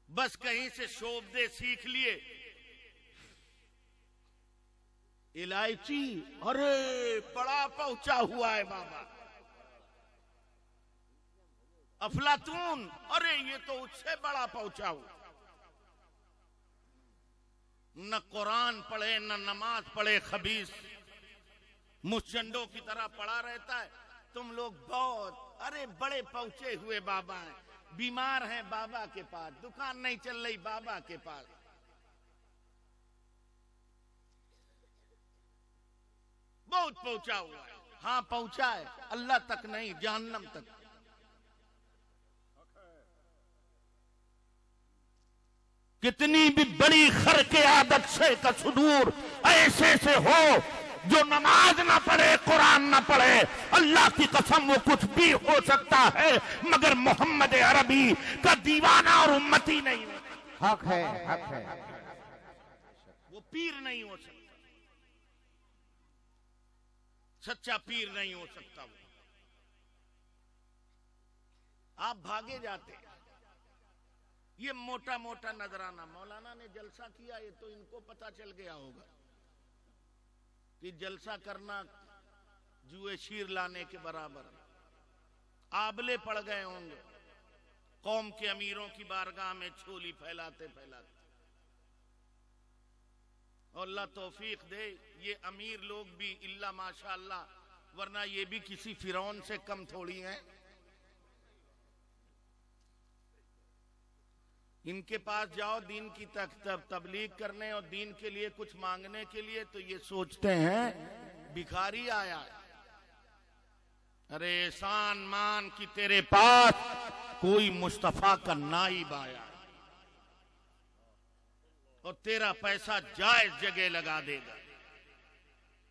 बस कहीं से शोबदे सीख लिए, इलायची, अरे बड़ा पहुंचा हुआ है बाबा। अफलातून, अरे ये तो उससे बड़ा पहुंचा हुआ। न कुरान पढ़े न नमाज पढ़े, खबीस मुचंडों की तरह पड़ा रहता है। तुम लोग बहुत, अरे बड़े पहुंचे हुए बाबा हैं, बीमार हैं बाबा के पास, दुकान नहीं चल रही बाबा के पास। बहुत पहुंचा हुआ है। हाँ पहुंचा है, अल्लाह तक नहीं, जहन्नम तक। कितनी भी बड़ी खर के आदत से का सुदूर ऐसे से हो जो नमाज ना पढ़े, कुरान ना पढ़े, अल्लाह की कसम वो कुछ भी हो सकता है, मगर मोहम्मद अरबी का दीवाना और उम्मती नहीं हो। हक है, हक है। वो पीर नहीं हो सकता, सच्चा पीर नहीं हो सकता। वो आप भागे जाते हैं। ये मोटा मोटा नजराना मौलाना ने जलसा किया, ये तो इनको पता चल गया होगा कि जलसा करना जुए शीर लाने के बराबर। आबले पड़ गए होंगे कौम के अमीरों की बारगाह में छोली फैलाते फैलाते। और अल्लाह तौफीक दे ये अमीर लोग भी इल्ला माशाअल्लाह, वरना ये भी किसी फिरौन से कम थोड़ी हैं। इनके पास जाओ दीन की तबलीग करने और दीन के लिए कुछ मांगने के लिए, तो ये सोचते हैं भिखारी आया है। अरे एहसान मान कि तेरे पास कोई मुस्तफा का नाइब आया है और तेरा पैसा जायज जगह लगा देगा।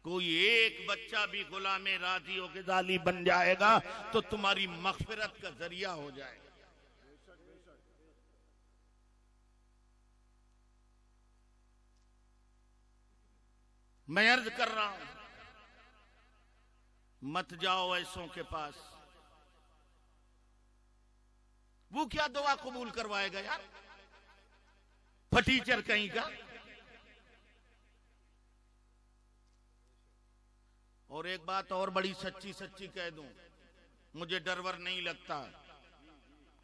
कोई एक बच्चा भी गुलामे राजी हो के जाली बन जाएगा तो तुम्हारी मगफिरत का जरिया हो जाएगा। मैं अर्ज कर रहा हूं, मत जाओ ऐसों के पास। वो क्या दुआ कबूल करवाएगा यार, फटीचर कहीं का। और एक बात और बड़ी सच्ची सच्ची कह दूं, मुझे डरवर नहीं लगता।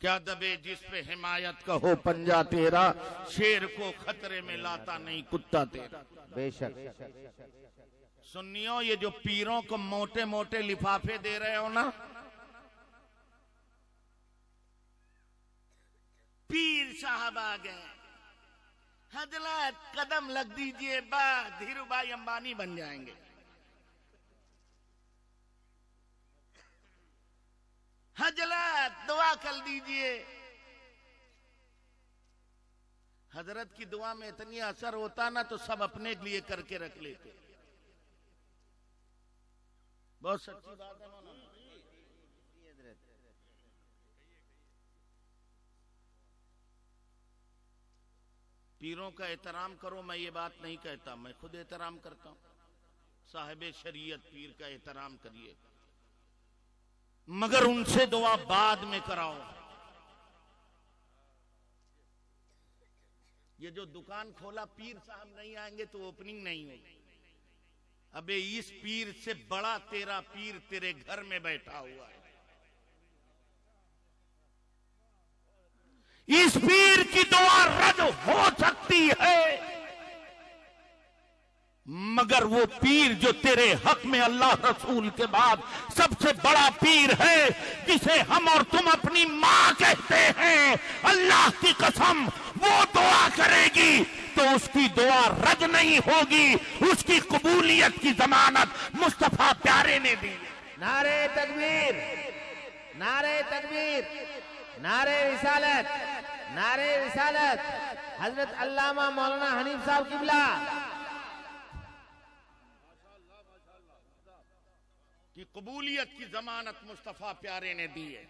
क्या दबे जिस पे हिमायत का हो पंजा तेरा, शेर को खतरे में लाता नहीं कुत्ता तेरा। बेशक। सुन्नियों, ये जो पीरों को मोटे मोटे लिफाफे दे रहे हो ना, पीर साहब आ गए, हजरत कदम लग दीजिए, बा धीरू भाई अंबानी बन जाएंगे। हजरत दुआ कर दीजिए। हजरत की दुआ में इतनी असर होता ना तो सब अपने लिए करके रख लेते। बहुत सच्ची बात है मौलाना। पीरों का एहतराम करो, मैं ये बात नहीं कहता, मैं खुद एहतराम करता हूं। साहिब शरीयत पीर का एहतराम करिए, मगर उनसे दुआ बाद में कराओ। ये जो दुकान खोला पीर साहब नहीं आएंगे तो ओपनिंग नहीं होगी। अबे इस पीर से बड़ा तेरा पीर तेरे घर में बैठा हुआ है। इस पीर की दुआ रद्द हो सकती है, मगर वो पीर जो तेरे हक में अल्लाह रसूल के बाद सबसे बड़ा पीर है, जिसे हम और तुम अपनी मां कहते हैं, अल्लाह की कसम वो दुआ करेगी तो उसकी दुआ रद्द नहीं होगी। उसकी कबूलियत की जमानत मुस्तफा प्यारे ने दी। नारे तकबीर, नारे तकबीर, नारे रिसालत, नारे रिसालत। हजरत अल्लामा मौलाना हनीफ साहब किबला की कबूलियत की जमानत मुस्तफा प्यारे ने दी है।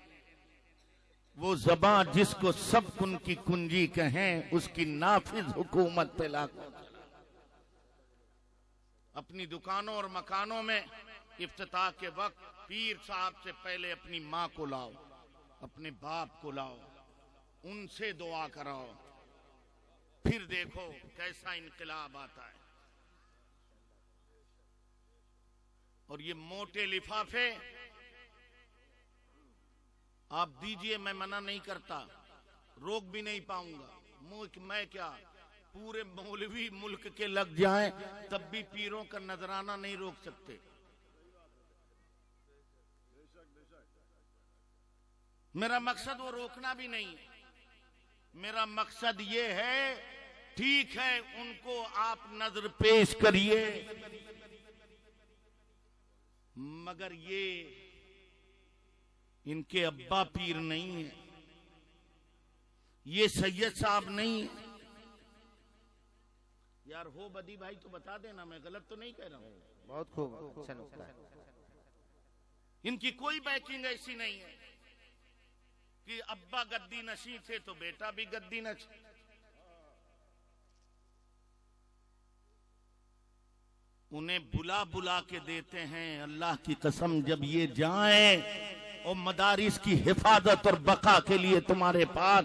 वो ज़बान जिसको सब कुन की कुंजी कहें, उसकी नाफिज हुकूमत पे लागू। अपनी दुकानों और मकानों में इफ्तिताह के वक्त पीर साहब से पहले अपनी माँ को लाओ, अपने बाप को लाओ, उनसे दुआ कराओ, फिर देखो कैसा इनकलाब आता है। और ये मोटे लिफाफे आप दीजिए, मैं मना नहीं करता, रोक भी नहीं पाऊंगा। मैं क्या, पूरे मौलवी मुल्क के लग जाएं तब भी पीरों का नजराना नहीं रोक सकते। मेरा मकसद वो रोकना भी नहीं है। मेरा मकसद ये है, ठीक है उनको आप नजर पेश करिए, मगर ये इनके अब्बा पीर नहीं है, ये सैयद साहब नहीं है। यार हो बदी भाई तो बता देना, मैं गलत तो नहीं कह रहा हूं। बहुत खूब, अच्छा नुक्ता है। इनकी कोई बैकिंग ऐसी नहीं है कि अब्बा गद्दी नशी थे तो बेटा भी गद्दी नशी। उन्हें बुला बुला के देते हैं। अल्लाह की कसम, जब ये जाएं और मदारिस की हिफाजत और बका के लिए तुम्हारे पास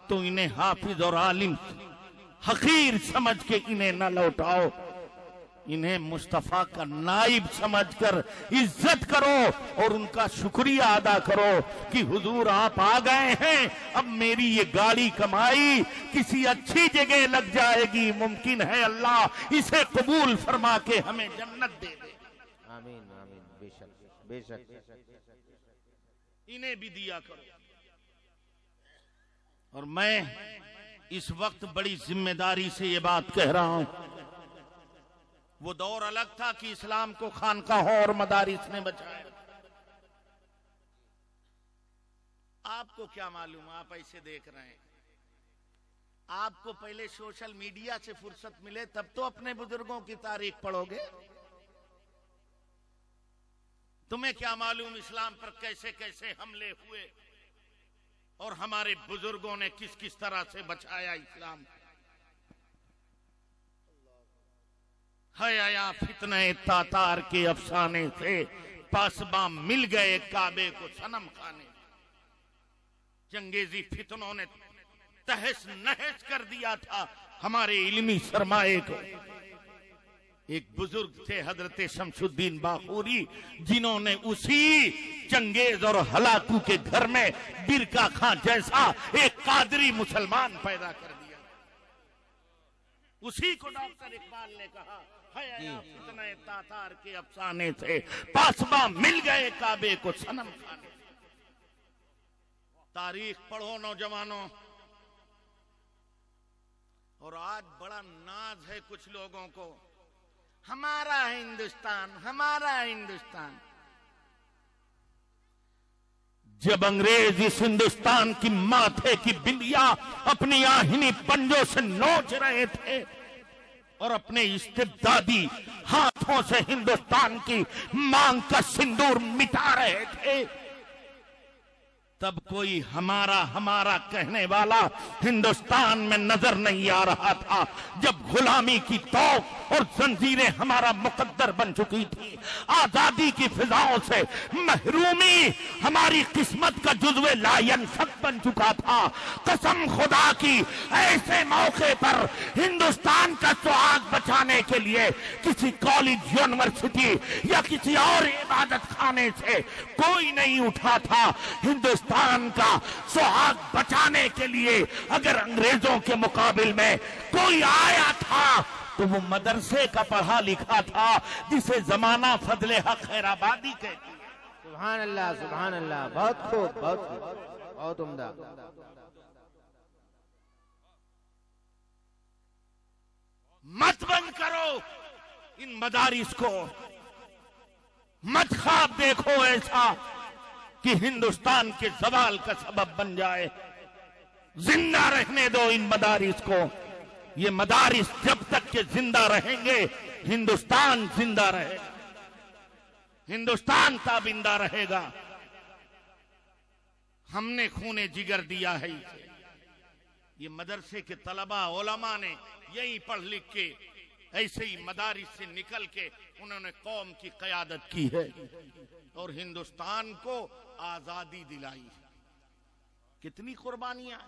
तो इन्हें हाफिज और आलिम हकीर समझ के इन्हें न लौटाओ, इन्हें मुस्तफा का नाइब समझकर इज्जत करो और उनका शुक्रिया अदा करो कि हुजूर आप आ गए हैं, अब मेरी ये गाड़ी कमाई किसी अच्छी जगह लग जाएगी, मुमकिन है अल्लाह इसे कबूल फरमा के हमें जन्नत दे दे। आमीन आमीन, बेशक बेशक। इन्हें भी दिया करो। और मैं इस वक्त बड़ी जिम्मेदारी से ये बात कह रहा हूं, वो दौर अलग था कि इस्लाम को खानकाहों और मदारिस ने बचाया। आपको क्या मालूम, आप ऐसे देख रहे हैं। आपको पहले सोशल मीडिया से फुर्सत मिले तब तो अपने बुजुर्गों की तारीख पढ़ोगे। तुम्हें क्या मालूम इस्लाम पर कैसे कैसे हमले हुए और हमारे बुजुर्गों ने किस किस तरह से बचाया इस्लाम। हया फितने तातार के अफसाने से पासबा मिल गए काबे को सनम खाने। चंगेजी फितनों ने तहस नहस कर दिया था हमारे इल्मी सरमाए को। एक बुजुर्ग थे हजरत शमसुद्दीन बाखूरी, जिन्होंने उसी चंगेज और हलाकू के घर में बिरका खां जैसा एक कादरी मुसलमान पैदा कर दिया। उसी को डॉक्टर इकबाल ने कहा, फितने तातार के अफसाने से पासबा मिल गए काबे को सनम खाने। तारीख पढ़ो नौजवानों। और आज बड़ा नाज है कुछ लोगों को, हमारा हिंदुस्तान, हमारा हिंदुस्तान। जब अंग्रेज इस हिंदुस्तान की माथे की बिंदिया अपनी आहिनी पंजों से नोच रहे थे और अपने इस्तिबदादी हाथों से हिंदुस्तान की मांग का सिंदूर मिटा रहे थे, तब कोई हमारा हमारा कहने वाला हिंदुस्तान में नजर नहीं आ रहा था। जब गुलामी की तौक और जंजीरें हमारा मुकद्दर बन चुकी थी, आजादी की फिजाओं से महरूमी हमारी किस्मत का जुज़्वे लायनफक बन चुका था। कसम खुदा की, ऐसे मौके पर हिंदुस्तान का सुहाग बचाने के लिए किसी कॉलेज, यूनिवर्सिटी या किसी और इबादत खाने से कोई नहीं उठा था। हिंदुस्तान का सुहाग बचाने के लिए अगर अंग्रेजों के मुकाबिल में कोई आया था तो वो मदरसे का पढ़ा लिखा था, जिसे जमाना फजले हक खैराबादी कहती है। सुभान अल्लाह, सुभान अल्लाह। बहुत खूब, बहुत खूब, बहुत उम्दा। मत बंद करो इन मदारिस को, मत ख्वाब देखो ऐसा कि हिंदुस्तान के सवाल का सबब बन जाए। जिंदा रहने दो इन मदारिस को। ये मदारिस जब तक के जिंदा रहेंगे, हिंदुस्तान जिंदा रहेगा, हिंदुस्तान ताबिंदा रहेगा। हमने खूने जिगर दिया है इसे। ये मदरसे के तलबा उलमा ने यही पढ़ लिख के ऐसे ही मदारिस से निकल के उन्होंने कौम की क़यादत की है और हिंदुस्तान को आजादी दिलाई। कितनी कुर्बानियां।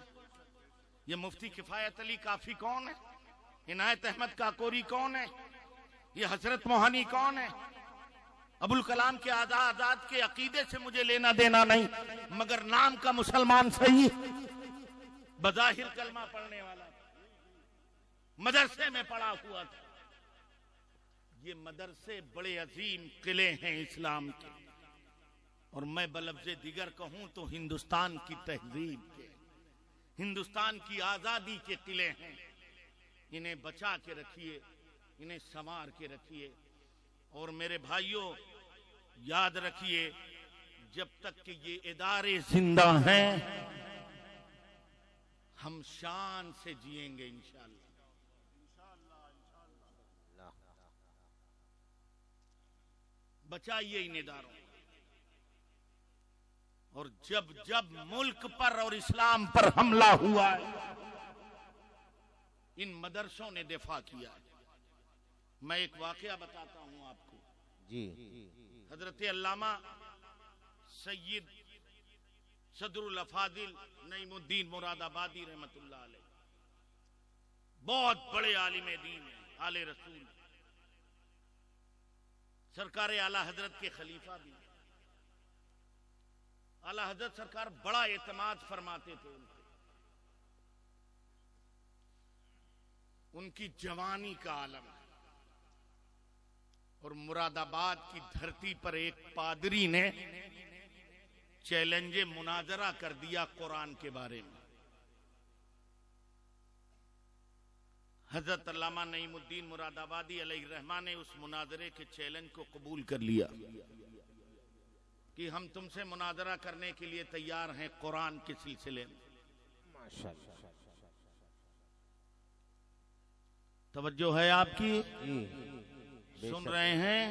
ये मुफ्ती किफायत अली काफी कौन है? इनायत अहमद काकोरी कौन है? ये हजरत मोहानी कौन है? अबुल कलाम के आजाद के अकीदे से मुझे लेना देना नहीं, मगर नाम का मुसलमान सही, बज़ाहिर कलमा पढ़ने वाला, मदरसे में पढ़ा हुआ था। ये मदरसे बड़े अजीम किले हैं इस्लाम के, और मैं बलफ्ज़े दिगर कहूं तो हिंदुस्तान की तहजीब के, हिंदुस्तान की आजादी के किले हैं। इन्हें बचा के रखिए, इन्हें संवार के रखिए। और मेरे भाइयों याद रखिए, जब तक कि ये इदारे जिंदा हैं हम शान से जिएंगे इंशाअल्लाह। बचाइए इन इदारों। और जब जब मुल्क पर और इस्लाम पर हमला हुआ है, इन मदरसों ने दिफा किया है। मैं एक वाकया बताता हूं आपको। जी। हजरत अल्लामा सैयद सदरुल अफादिल नईमुद्दीन मुरादाबादी रहमतुल्लाह अलैह, बहुत बड़े आलिम दीन हैं, आले रसूल, सरकार आला हजरत के खलीफा भी। आला हजरत सरकार बड़ा एतमाद फरमाते थे उनके, उनकी जवानी का आलम है। और मुरादाबाद की धरती पर एक पादरी ने चैलेंज मुनाजरा कर दिया कुरान के बारे में। हजरत अल्लामा नईमुद्दीन मुरादाबादी अलैहिर्रहमा ने उस मुनाजरे के चैलेंज को कबूल कर लिया कि हम तुमसे मुनाजरा करने के लिए तैयार हैं कुरान के सिलसिले में। माशाअल्लाह, तवज्जो है आपकी? सुन रहे हैं?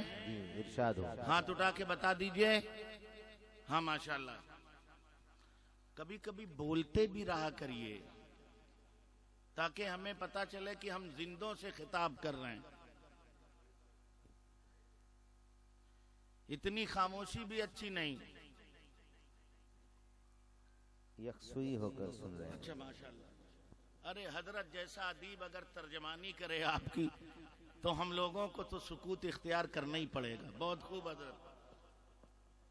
इरशाद हो। हाथ उठा के बता दीजिए। हाँ माशाअल्लाह। कभी कभी बोलते भी रहा करिए ताकि हमें पता चले कि हम जिंदों से खिताब कर रहे हैं। इतनी खामोशी भी अच्छी नहीं। यकसुई होकर सुन रहे हैं। अच्छा माशाअल्लाह। अरे हजरत जैसा अदीब अगर तर्जमानी करे आपकी तो हम लोगों को तो सुकूत इख्तियार करना ही पड़ेगा। बहुत खूब हजरत,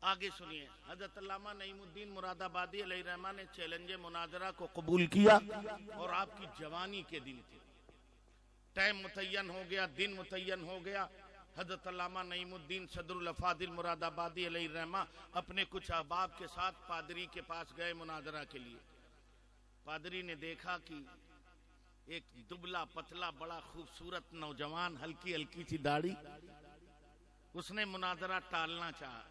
आगे सुनिए। हजरत अल्लामा नईमुद्दीन मुरादाबादी अलैहिर्रहमा ने चैलेंज मुनाजरा को कबूल किया और आपकी जवानी के दिन थे। टाइम मुतय्यन हो गया, दिन मुतय्यन हो गया। हजरत अल्लामा नईमुद्दीन सदरुल अफादिल मुरादाबादी अलैहिर्रहमा अपने कुछ अहबाब के साथ पादरी के पास गए मुनाजरा के लिए। पादरी ने देखा कि एक दुबला पतला बड़ा खूबसूरत नौजवान, हल्की हल्की सी दाढ़ी, उसने मुनाजरा टालना चाहा।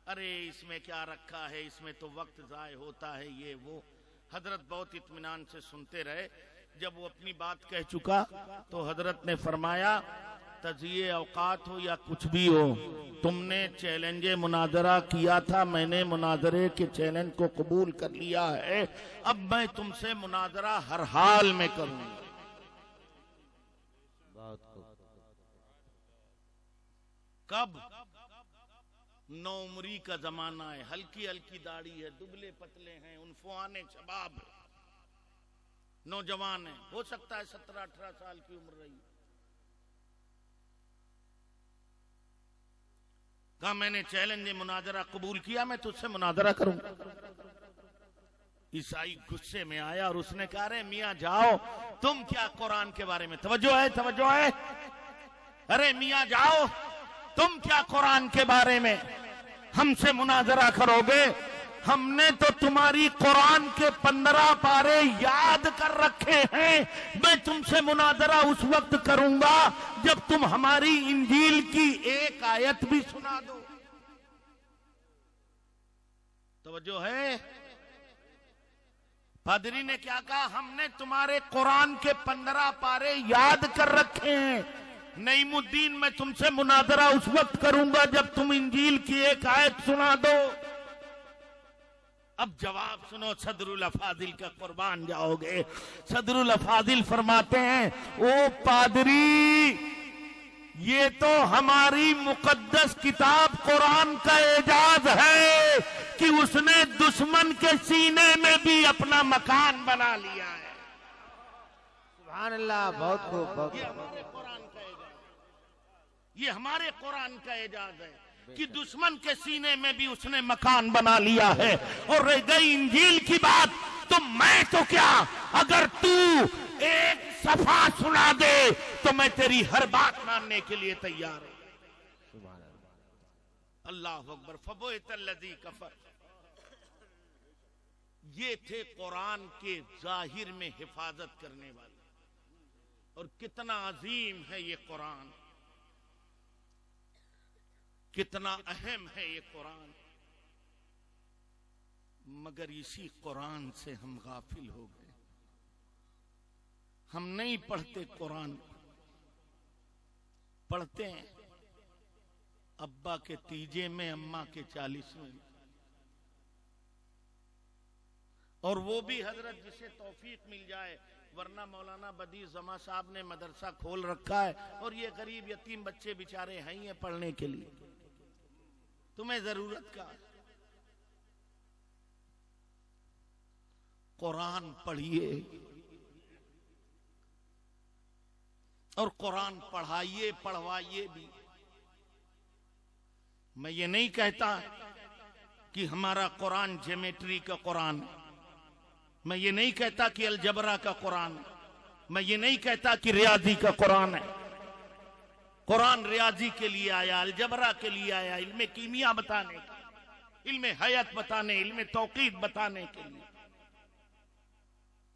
अरे इसमें क्या रखा है, इसमें तो वक्त जाय होता है, ये वो। हजरत बहुत इत्मीनान से सुनते रहे। जब वो अपनी बात कह चुका तो हजरत ने फरमाया, तज़िये औकात हो या कुछ भी हो, तुमने चैलेंज मुनाजरा किया था, मैंने मुनाजरे के चैलेंज को कबूल कर लिया है। अब मैं तुमसे मुनाजरा हर हाल में करूंगा। कब? नौउम्री का जमाना है, हल्की हल्की दाढ़ी है, दुबले पतले हैं, उन्फुआने शबाब है, नौजवान है, हो सकता है 17-18 साल की उम्र रही। कहा मैंने चैलेंज मुनाजरा कबूल किया, मैं तुझसे मुनाजरा करूंगा। ईसाई गुस्से में आया और उसने कहा, अरे मियाँ जाओ, तुम क्या कुरान के बारे में, तवज्जो है, तवज्जो है, अरे मियाँ जाओ, तुम क्या कुरान के बारे में हमसे मुनाजरा करोगे? हमने तो तुम्हारी कुरान के 15 पारे याद कर रखे हैं। मैं तुमसे मुनाजरा उस वक्त करूंगा जब तुम हमारी इंजील की एक आयत भी सुना दो। तवज्जो है? पादरी ने क्या कहा? हमने तुम्हारे कुरान के 15 पारे याद कर रखे हैं। नईमुद्दीन, मैं तुमसे मुनाजरा उस वक्त करूंगा जब तुम इंजील की एक आयत सुना दो। अब जवाब सुनो, सदरुल अफादिल का कुर्बान जाओगे। सदरुल अफादिल फरमाते हैं, ओ पादरी, ये तो हमारी मुकद्दस किताब कुरान का एजाज है कि उसने दुश्मन के सीने में भी अपना मकान बना लिया है। सुभान अल्लाह, बहुत खूब, बहुत ये हमारे कुरान का एजाज, ये हमारे कुरान का एजाज है कि दुश्मन के सीने में भी उसने मकान बना लिया है। और रह गई इंजील की बात, तो मैं तो क्या, अगर तू एक सफा सुना दे तो मैं तेरी हर बात मानने के लिए तैयार हूं। अल्लाह अकबर। फबुइतल्लज़ी कफर। ये थे कुरान के जाहिर में हिफाजत करने वाले। और कितना अजीम है ये कुरान, कितना अहम है ये कुरान। मगर इसी कुरान से हम गाफिल हो गए। हम नहीं पढ़ते कुरान, पढ़ते हैं अब्बा के तीजे में, अम्मा के 40वें, और वो भी हजरत जिसे तौफीक मिल जाए, वरना मौलाना बदी जमा साहब ने मदरसा खोल रखा है और ये गरीब यतीम बच्चे बेचारे हैं ही पढ़ने के लिए। तुम्हें जरूरत का कुरान पढ़िए और कुरान पढ़ाइए, पढ़वाइए भी। मैं ये नहीं कहता कि हमारा कुरान ज्योमेट्री का कुरान है, मैं ये नहीं कहता कि अलजबरा का कुरान है, मैं ये नहीं कहता कि रियाजी का कुरान है। कुरान रियाजी के लिए आया, अलजबरा के लिए आया, इल्मे कीमिया बताने के लिए, इल्मे हयात बताने, इल्मे तौकीद बताने के लिए,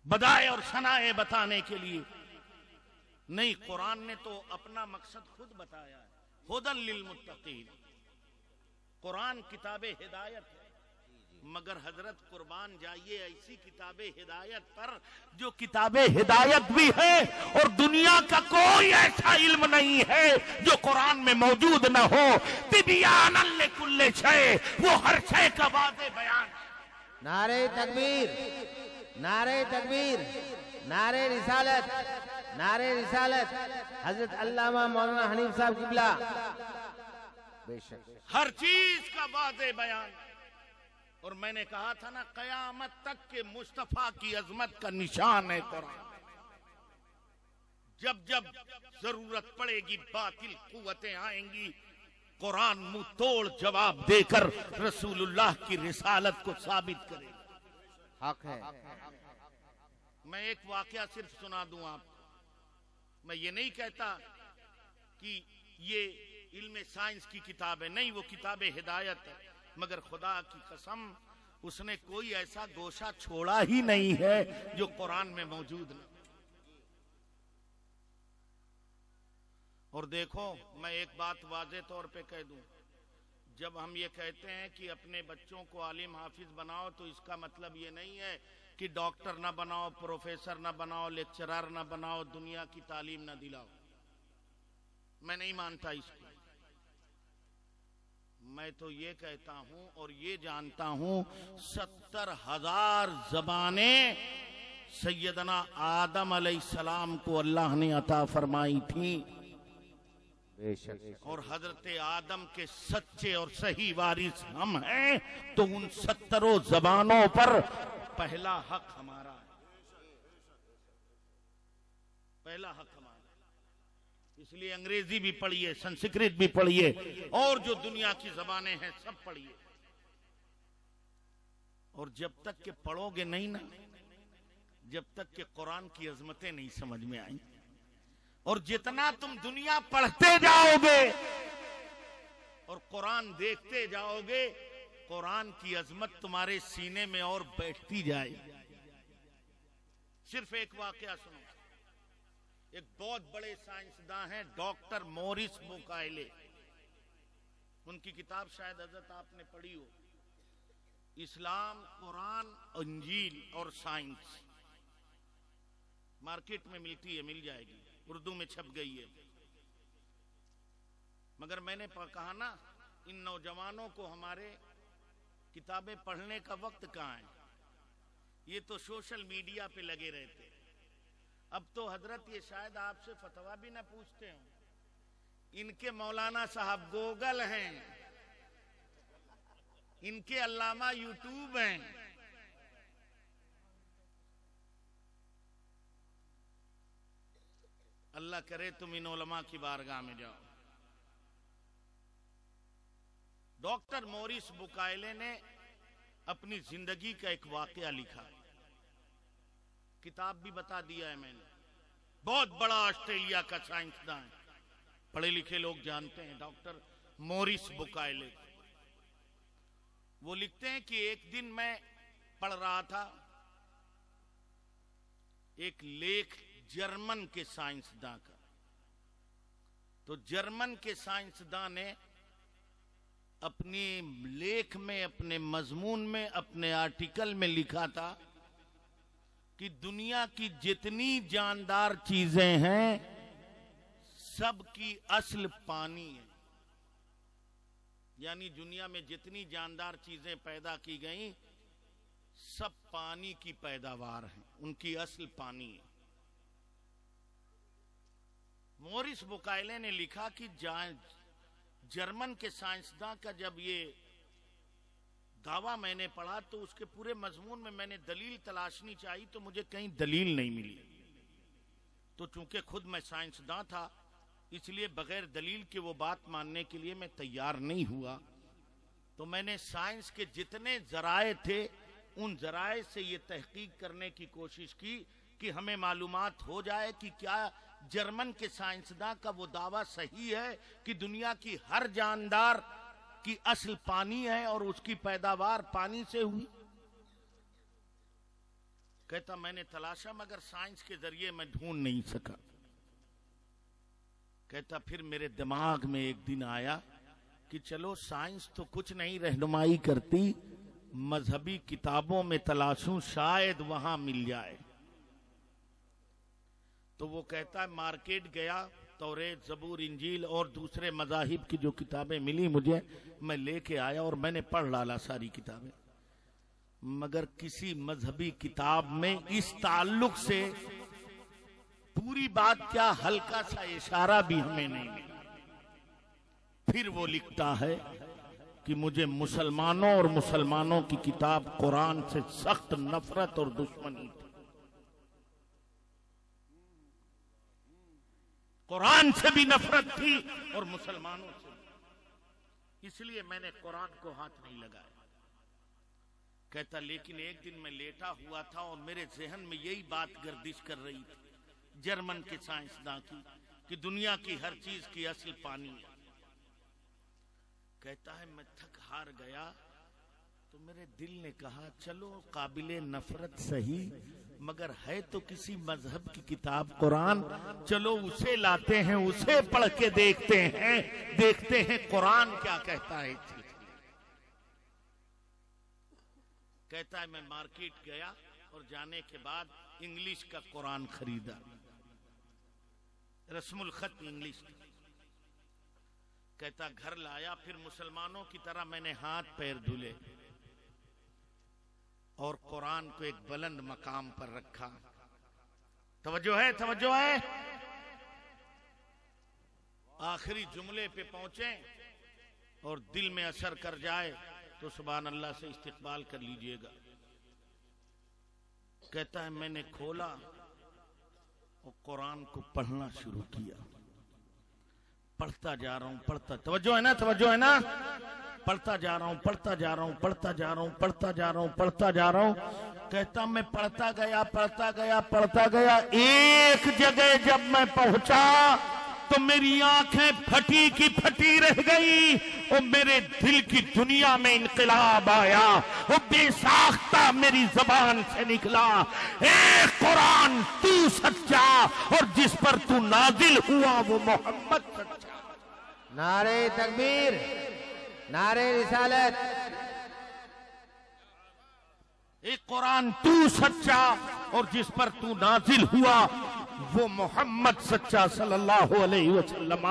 बदाए और सनाए बताने के लिए नहीं। कुरान ने तो अपना मकसद खुद बताया है, हुदन लिल मुत्तकीन। कुरान किताबे हिदायत है, मगर हजरत कुर्बान जाइए ऐसी किताबे हिदायत पर जो किताबे हिदायत भी है और दुनिया का कोई ऐसा इल्म नहीं है जो कुरान में मौजूद न हो। तिबियानन लिकुल्लि शै, वो हर शय का वाज़े बयान। नारे तकबीर, नारे तकबीर, नारे रिसालत, नारे रिसालत। हजरत अल्लामा मौलाना हनीफ साहब किबला बेशक हर चीज का वाज़े बयान। और मैंने कहा था ना, कयामत तक के मुस्तफा की अजमत का निशान है कुरान। जब जब जरूरत पड़ेगी, बातिल कुव्वतें आएंगी, कुरान मुंह तोड़ जवाब देकर रसूलुल्लाह की रिसालत को साबित करेगा। हक है। मैं एक वाकया सिर्फ सुना दूं आपको। मैं ये नहीं कहता कि ये इल्म साइंस की किताब है, नहीं, वो किताब हिदायत है, मगर खुदा की कसम उसने कोई ऐसा गोशा छोड़ा ही नहीं है जो कुरान में मौजूद नहीं। और देखो, मैं एक बात वाज़े तौर पे कह दूं, जब हम ये कहते हैं कि अपने बच्चों को आलिम हाफिज बनाओ, तो इसका मतलब ये नहीं है कि डॉक्टर ना बनाओ, प्रोफेसर ना बनाओ, लेक्चरर ना बनाओ, दुनिया की तालीम ना दिलाओ। मैं नहीं मानता इसको। मैं तो ये कहता हूं और ये जानता हूं, 70,000 ज़बाने सैयदना आदम अलैहिस्सलाम को अल्लाह ने अता फरमाई थी। और हजरत आदम के सच्चे और सही वारिस हम हैं, तो उन 70 ज़बानों पर पहला हक हमारा है, पहला हक हमारा। इसलिए अंग्रेजी भी पढ़िए, संस्कृत भी पढ़िए, और जो दुनिया की जबानें हैं सब पढ़िए। और जब तक के पढ़ोगे नहीं ना, जब तक के कुरान की अजमतें नहीं समझ में आई, और जितना तुम दुनिया पढ़ते जाओगे और कुरान देखते जाओगे, कुरान की अजमत तुम्हारे सीने में और बैठती जाएगी। सिर्फ एक वाकया सुनो। एक बहुत बड़े साइंसदान हैं डॉक्टर मोरिस बुकायले, उनकी किताब शायद हजरत आपने पढ़ी हो, इस्लाम, कुरान, इंजील और साइंस। मार्केट में मिलती है, मिल जाएगी, उर्दू में छप गई है। मगर मैंने कहा ना, इन नौजवानों को हमारे किताबें पढ़ने का वक्त कहाँ है, ये तो सोशल मीडिया पे लगे रहते। अब तो हजरत ये शायद आपसे फतवा भी ना पूछते हो, इनके मौलाना साहब गूगल हैं, इनके अल्लामा यूट्यूब हैं। अल्लाह करे तुम इन उलमा की बारगाह में जाओ। डॉक्टर मोरिस बुकायले ने अपनी जिंदगी का एक वाकया लिखा, किताब भी बता दिया है मैंने। बहुत बड़ा ऑस्ट्रेलिया का साइंसदान, पढ़े लिखे लोग जानते हैं डॉक्टर मोरिस बुकायले। वो लिखते हैं कि एक दिन मैं पढ़ रहा था एक लेख जर्मन के साइंसदान का। तो जर्मन के साइंसदान ने अपने लेख में, अपने मजमून में, अपने आर्टिकल में लिखा था कि दुनिया की जितनी जानदार चीजें हैं सब की असल पानी है। यानी दुनिया में जितनी जानदार चीजें पैदा की गई सब पानी की पैदावार हैं, उनकी असल पानी है। मोरिस बुकायले ने लिखा कि जर्मन के साइंसदान का जब ये दावा मैंने पढ़ा तो उसके पूरे मजमून में मैंने दलील तलाशनी चाहिए तो मुझे कहीं दलील नहीं मिली। तो चूंकि खुद मैं साइंसदान था इसलिए बगैर दलील के वो बात मानने के लिए मैं तैयार नहीं हुआ। तो मैंने साइंस के जितने जराए थे उन जराए से ये तहकीक करने की कोशिश की कि हमें मालूमात हो जाए कि क्या जर्मन के साइंसदान का वो दावा सही है कि दुनिया की हर जानदार की असल पानी है और उसकी पैदावार पानी से हुई। कहता मैंने तलाशा मगर साइंस के जरिए मैं ढूंढ नहीं सका। कहता फिर मेरे दिमाग में एक दिन आया कि चलो साइंस तो कुछ नहीं रहनुमाई करती, मजहबी किताबों में तलाशूं शायद वहां मिल जाए। तो वो कहता है मार्केट गया, तौरेत, जबूर, इंजील और दूसरे मजाहिब की जो किताबें मिली मुझे मैं लेके आया और मैंने पढ़ डाला सारी किताबें, मगर किसी मजहबी किताब में इस ताल्लुक से पूरी बात क्या हल्का सा इशारा भी हमें नहीं मिला। फिर वो लिखता है कि मुझे मुसलमानों और मुसलमानों की किताब कुरान से सख्त नफरत और दुश्मनी थी। कुरान से भी नफरत थी और मुसलमानों से भी, इसलिए मैंने कुरान को हाथ नहीं लगाया। कहता लेकिन एक दिन मैं लेटा हुआ था और मेरे जहन में यही बात गर्दिश कर रही थी जर्मन के साइंसदान की कि दुनिया की हर चीज की असल पानी है। कहता है मैं थक हार गया तो मेरे दिल ने कहा चलो काबिले नफरत सही मगर है तो किसी मजहब की किताब कुरान, चलो उसे लाते हैं, उसे पढ़ के देखते हैं कुरान क्या कहता है। कहता है मैं मार्केट गया और जाने के बाद इंग्लिश का कुरान खरीदा, रस्मुल खत इंग्लिश। कहता घर लाया, फिर मुसलमानों की तरह मैंने हाथ पैर धुले और कुरान को एक बुलंद मकाम पर रखा। तवज्जो है, तवज्जो है। आखिरी जुमले पे पहुंचे और दिल में असर कर जाए तो सुभान अल्लाह से इस्तिकबाल कर लीजिएगा। कहता है मैंने खोला और कुरान को पढ़ना शुरू किया। पढ़ता जा रहा हूं, पढ़ता, तवज्जो है ना, तवज्जो है ना। पढ़ता जा रहा हूं, पढ़ता जा रहा हूं, पढ़ता जा रहा हूं, पढ़ता जा रहा हूं, पढ़ता जा रहा हूं। कहता मैं पढ़ता गया, पढ़ता गया, पढ़ता गया। एक जगह जब मैं पहुंचा तो मेरी आंखें फटी की फटी रह गई और मेरे दिल की दुनिया में इनकलाब आया। वो बेसाख्ता मेरी जबान से निकला, ए कुरान तू सच्चा और जिस पर तू नाजिल हुआ वो मोहम्मद सच्चा। नारे तकबीर, नारे रिसालत। एक कुरान तू सच्चा और जिस पर तू नाजिल हुआ वो मोहम्मद सच्चा सल्लल्लाहु अलैहि वसल्लम।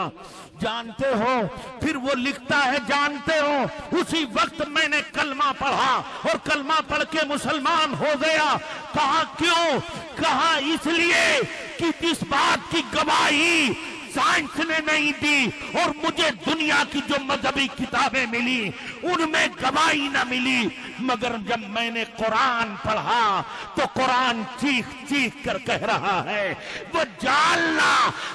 जानते हो फिर वो लिखता है, जानते हो उसी वक्त मैंने कलमा पढ़ा और कलमा पढ़ के मुसलमान हो गया। कहा क्यों? कहा इसलिए कि जिस बात की गवाही साइंस ने नहीं दी और मुझे दुनिया की जो मजहबी किताबें मिली उनमें गवाही न मिली, मगर जब मैंने कुरान पढ़ा तो कुरान चीख चीख कर कह रहा है वो जालना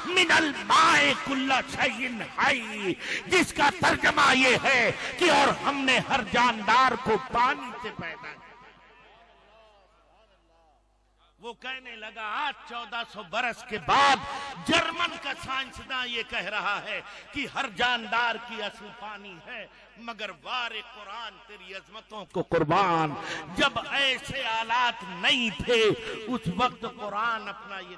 मिनल माए कुल्ला शैइन हाई, जिसका तर्जमा ये है कि और हमने हर जानदार को पानी से पैदा किया। वो कहने लगा आज 1400 बरस के बाद जर्मन का साइंसदान ये कह रहा है कि हर जानदार की असल पानी है, मगर वारे कुरान तेरी अजमतों को कुर्बान, जब ऐसे हालात नहीं थे उस वक्त कुरान अपना ये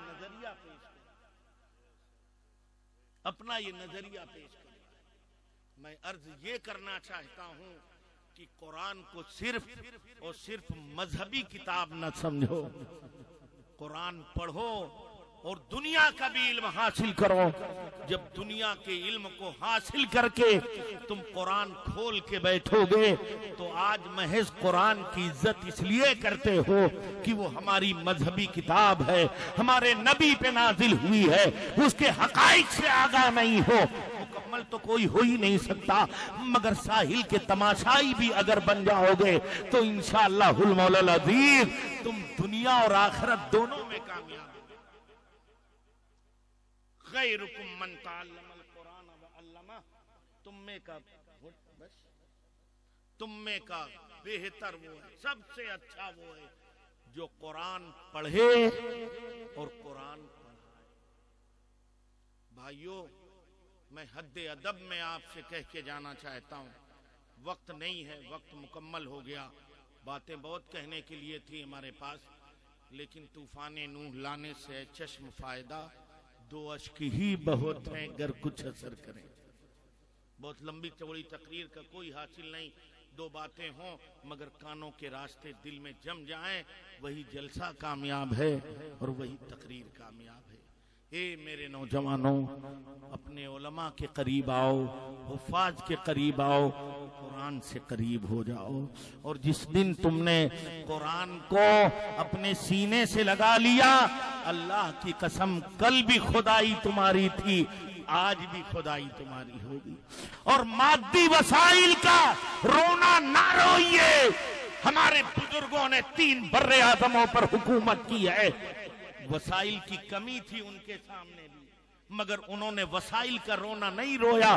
नजरिया पेश कर। मैं अर्ज ये करना चाहता हूं कि कुरान को सिर्फ और सिर्फ मजहबी किताब न समझो, कुरान पढ़ो और दुनिया का भी इल्म हासिल करो। जब दुनिया के इल्म को हासिल करके तुम कुरान खोल के बैठोगे तो आज महज कुरान की इज्जत इसलिए करते हो कि वो हमारी मजहबी किताब है, हमारे नबी पे नाजिल हुई है, उसके हकाइक से आगाह नहीं हो। मुकम्मल तो कोई हो ही नहीं सकता, मगर साहिल के तमाशाई भी अगर बन जाओगे तो इंशाअल्लाहुल मौलाल अजीज तुम दुनिया और आखिरत दोनों में कामयाब हो। गैरुकुम मन तअल्लमल कुरान व अल्लमा, तुम में का बेहतर वो है, सबसे अच्छा वो है जो कुरान पढ़े और कुरान पढ़ाए। भाइयों, मैं हद अदब में आपसे कह के जाना चाहता हूँ, वक्त नहीं है, वक्त मुकम्मल हो गया। बातें बहुत कहने के लिए थी हमारे पास, लेकिन तूफान नूह लाने से चश्म फायदा, दो अश्क ही बहुत हैं गर कुछ असर करें। बहुत लंबी चौड़ी तकरीर का कोई हासिल नहीं, दो बातें हों मगर कानों के रास्ते दिल में जम जाएं, वही जलसा कामयाब है और वही तकरीर कामयाब है। ए मेरे नौजवानों, अपने उलमा के करीब आओ, हुफ़ाज़ के करीब आओ, कुरान से करीब हो जाओ। और जिस दिन तुमने कुरान को अपने सीने से लगा लिया, अल्लाह की कसम कल भी खुदाई तुम्हारी थी, आज भी खुदाई तुम्हारी होगी। और मादी वसाइल का रोना ना रोइए। हमारे बुजुर्गों ने 3 बर्रे आज़मों पर हुकूमत की है, वसाइल की कमी थी उनके सामने भी, मगर उन्होंने वसाइल का रोना नहीं रोया,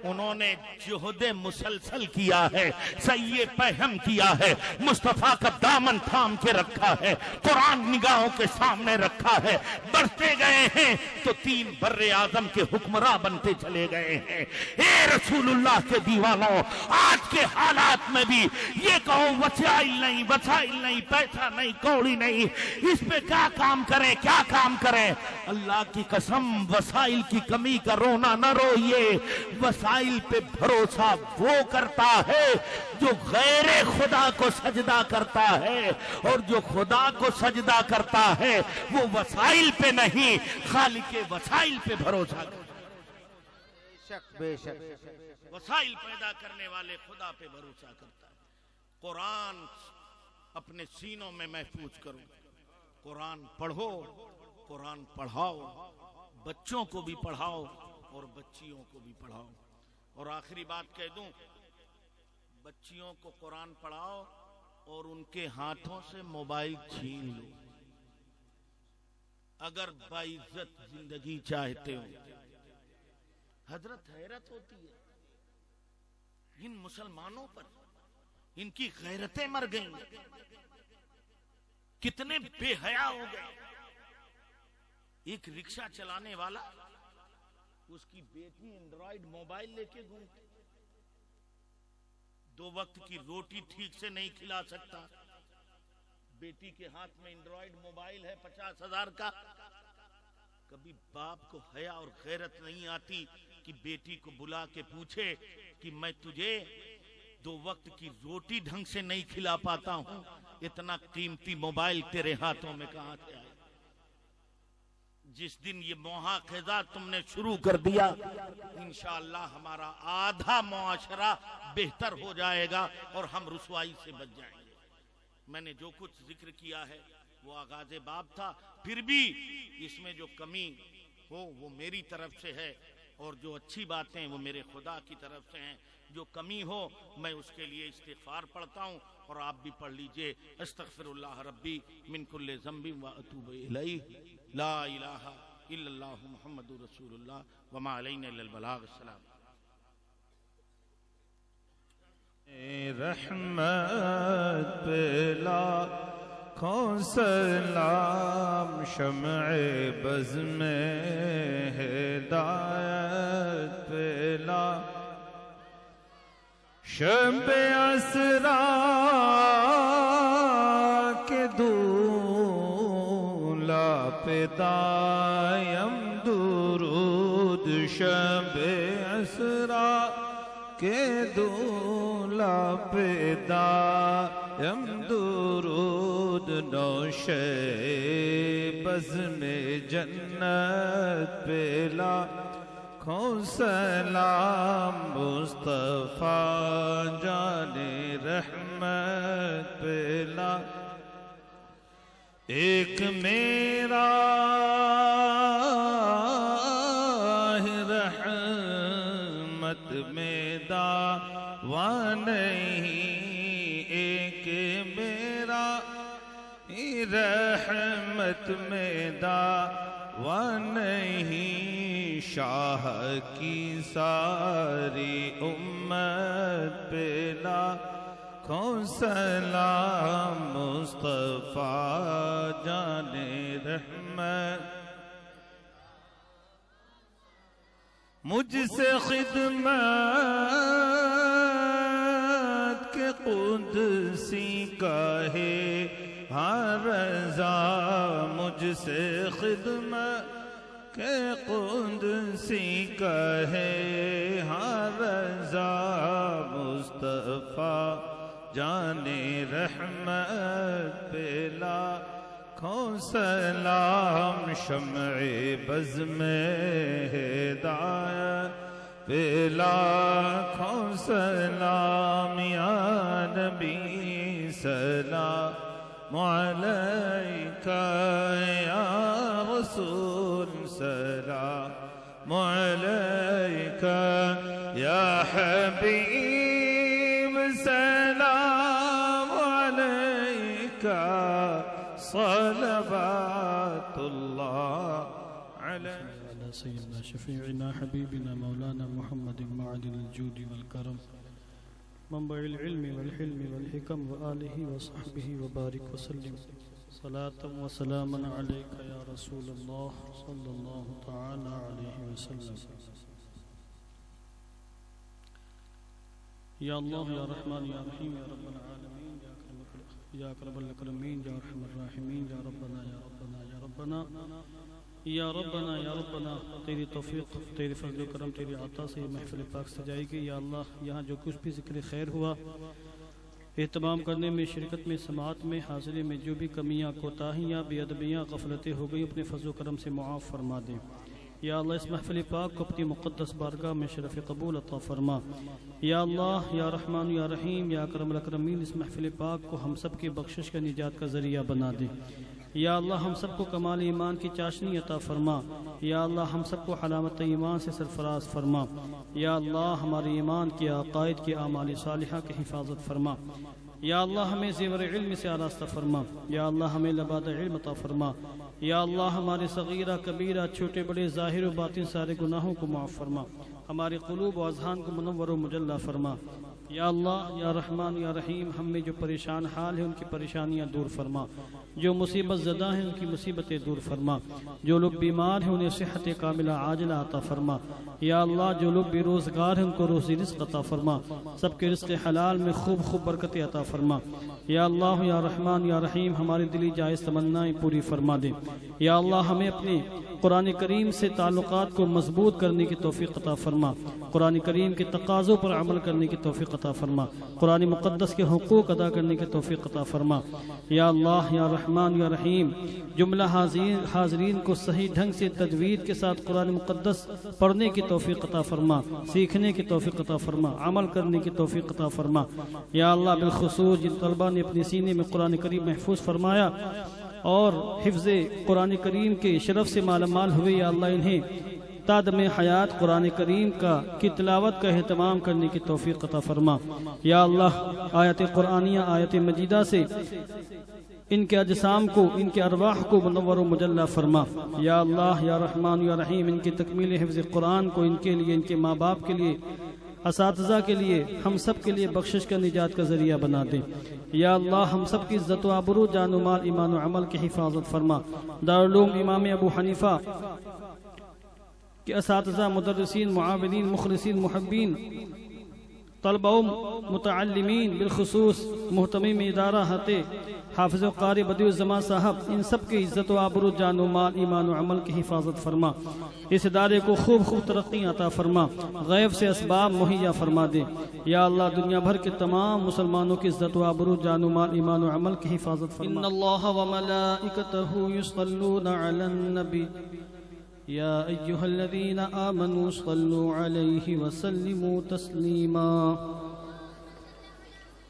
उन्होंने जुहदे मुसलसल किया है, सही पहम किया है, मुस्तफा का दामन थाम के रखा है, कुरान निगाहों के सामने रखा है, बढ़ते गए हैं तो 3 बर्रे आजम के हुक्मरां बनते चले गए हैं। ए रसूलुल्लाह के दीवानों, आज के हालात में भी ये कहो वसाइल नहीं, पैसा नहीं, कौड़ी नहीं, इस पे क्या काम करें, क्या काम करें? अल्लाह की कसम, वसाइल की कमी का रोना न रोइए। वसाइल पे भरोसा वो करता है जो गैरे खुदा को सजदा करता है, और जो खुदा को सजदा करता है वो वसाइल पे नहीं, खालिके वसाइल पे भरोसा करता है। बेशक वसाइल पैदा करने वाले खुदा पे भरोसा करता है। कुरान अपने सीनों में महफूज करो, कुरान पढ़ो, कुरान पढ़ाओ, बच्चों को भी पढ़ाओ और बच्चियों को भी पढ़ाओ। और आखिरी बात कह दूं, बच्चियों को कुरान पढ़ाओ और उनके हाथों से मोबाइल छीन लो। अगर बाइज्जत जिंदगी चाहते हो, हजरत हैरत होती है इन मुसलमानों पर, इनकी गैरतें मर गई, कितने बेहया हो गए। एक रिक्शा चलाने वाला, उसकी बेटी एंड्रॉइड मोबाइल लेके घूमती, 2 वक्त की रोटी ठीक से नहीं खिला सकता, बेटी के हाथ में एंड्रॉइड मोबाइल है 50,000 का। कभी बाप को हया और गैरत नहीं आती कि बेटी को बुला के पूछे कि मैं तुझे 2 वक्त की रोटी ढंग से नहीं खिला पाता हूं, इतना कीमती मोबाइल तेरे हाथों में कहां से आया? जिस दिन ये मुआखज़ा तुमने शुरू कर दिया, इंशाअल्लाह हमारा आधा मुआशरा बेहतर हो जाएगा और हम रुसवाई से बच जाएंगे। मैंने जो कुछ जिक्र किया है वो आगाज़े बाब था, फिर भी इसमें जो कमी हो वो मेरी तरफ से है, और जो अच्छी बातें वो मेरे खुदा की तरफ से हैं। जो कमी हो मैं उसके लिए इस्तिग़फ़ार पढ़ता हूँ, और आप भी पढ़ लीजिए, अस्तग़फ़िरुल्लाह रब्बी मिन कुल्लि ज़ंबिन व अतूबु इलैहि, ला इलाहा इल्लल्लाहु मुहम्मदुर रसूलुल्लाह व मा अलैना इल्लल बलाग। अस्सलाम। रहमत पे लाखों सलाम, शम्ए बज़ में हिदायत पे लाखों, शब असरा के दूल्हा पे दायम दुरूद, शब असरा के दूल्हा पे दायम दुरूद, नौशे बज़ में जन्नत पे लाखों सलाम, मुस्तफा जाने रहमत पे लाखों, एक मेरा नहीं एक मेरा रहमत में दावा नहीं, शाह की सारी उम्मत पे लाखों सलाम, मुस्तफा जाने रहमत। मुझसे खिदमत के कुदसी कहे हर रज़ा, मुझसे खिदमत के कुदसी कहे हर रज़ा, मुस्तफा जाने रहमत पे लाखों सलाम, शम्ए बज़ में हिदायत पे लाखों सलाम, या नबी सलाम अलैका, या रसूल सलाम अलैका, या हबीब सलाम अलैका, सलवातुल्लाह अलैहि सय्यदना शफीअना हबीबिना मौलाना मुहम्मद मअदिल जूद वल करम, मंबइल इल्म वल हिल्म वल हिकम व आलिहि व सहबिहि व बारिक व सल्लिम, सलातम व सलामन अलैका या रसूलल्लाह सल्लल्लाहु तआला अलैहि वसल्लम। या अल्लाह या रहमान या रहीम या रब्बल आलमीन, या अकरमल अकरमीन, या अरहमर राहिमीन, या रब्बना या रब्बना या रब्बना या रब्बना या रब्बना, तेरी तौफीक तेरी फजल करम तेरी अता से ये महफिल पाक सजाई गई। या अल्लाह यहाँ जो कुछ भी ज़िक्र खैर हुआ, एहतमाम करने में, शिरकत में, समात में, हाज़िरी में जो भी कमियाँ कोताहियाँ बेअदबियाँ गफलतें हो गई, अपने फजल करम से मुआफ़ फरमा दे। या अल्लाह इस महफिल पाक को अपनी मुक़द्दस बारगाह में शरफ़ कबूल अता फरमा। या अल्लाह या रहमान या रहीम या अकरमुल अकरमीन, इस महफिल पाक को हम सब की बख्शिश का निजात का ज़रिया बना दे। या अल्लाह हम सबको कमाल ईमान की चाशनी अता फरमा। या अल्लाह हम सबको हलामत ईमान से सरफराज फरमा। या अल्लाह हमारे ईमान के अक़ाइद के आमाल सालिहा की हिफाजत फरमा। या अल्लाह हमें ज़ेवर इल्म से आरास्ता फरमा। या अल्लाह हमें लबाद इल्म अता फरमा। या अल्लाह हमारे सगीरा कबीरा छोटे बड़े ज़ाहिर व बातिन सारे गुनाहों को माफ़ फरमा। हमारे क़ुलूब व अज़हान को मुनव्वर व मुजल्ला फरमा। या अल्लाह या रहमान या रहीम, हम में जो परेशान हाल है उनकी परेशानियाँ दूर फरमा। जो मुसीबत ज़दा हैं उनकी मुसीबतें दूर फरमा। जो लोग बीमार हैं उन्हें सेहत कामिला आजिला अता फरमा। या अल्लाह जो लोग बेरोज़गार हैं उनको रोज़ी रिज़्क़ अता फरमा। सबके रिज़्क़ हलाल में खूब खूब बरकतें अता फरमा। या अल्लाह या रहमान या रहीम, हमारी दिली जायज़ तमन्नाएँ पूरी फरमा दे। या अल्लाह हमें अपने कुरान करीम से ताल्लुकात को मजबूत करने की तौफीक अता फरमा। कुरान करीम के तकाज़ों पर अमल करने की तौफीक अता फरमा। कुरान मुक़द्दस के हुकूक अदा करने की तौफीक अता फरमा। या अल्लाह या रहमान या रहीम, जुमला हाज़रीन को सही ढंग से तजवीद के साथ कुरान मुक़द्दस पढ़ने की तौफीक अता फरमा, सीखने की तौफीक अता फरमा, अमल करने की तौफीक अता फरमा। या अल्लाह बिलखुसूस जिन तलबा ने अपने सीने में कुरान करीम महफूज फरमाया और हिफ्ज़ कुरान करीम के शरफ से मालामाल हुए, या अल्लाह इन्हें तादम हयात कुरान करीम की तिलावत का एहतमाम करने की तौफीक अता फरमा। या अल्लाह आयत कुरानिया आयत मजीदा से इनके अजसाम को, इनके अरवाह को मुनव्वर व मुजल्ला फरमा। या अल्लाह या रहमान या रहीम, इनकी तकमील हिफ्ज़ कुरान को इनके लिए, इनके माँ बाप के लिए, असातिज़ा के लिए, हम सब के लिए बख्शिश का निजात का ज़रिया बना दे। या अल्लाह हम सब की इज़्ज़त व आबरू, जान व माल, ईमान व अमल की हिफाजत फरमा। दारुल उलूम इमाम अबू हनीफा के असातिज़ा, मुदर्रिसीन, मुआविनीन, मुखलिसीन, मुहब्बीन, तलबा मुतअल्लिमीन, बिलखुसूस मुहतमीम इदारा हते हाफिज़ व कारी बदिउज़्ज़मान साहब, इन सब की इज़्ज़त व आबरू, जान व माल, ईमान व अमल की हिफाजत फरमा। इस इदारे को खूब खूब तरक्की अता फरमा, गैब से असबाब मुहैया फरमा दे। या अल्लाह दुनिया भर के तमाम मुसलमानों की इज़्ज़त व आबरू, जान व माल, ईमान व अमल की हिफाजत फरमा। इन्नल्लाह व मलाइकतहु युसल्लूना अलन नबी या अय्युहल्लज़ीना आमनू सल्लू अलैहि व सल्लिमू तस्लीमा।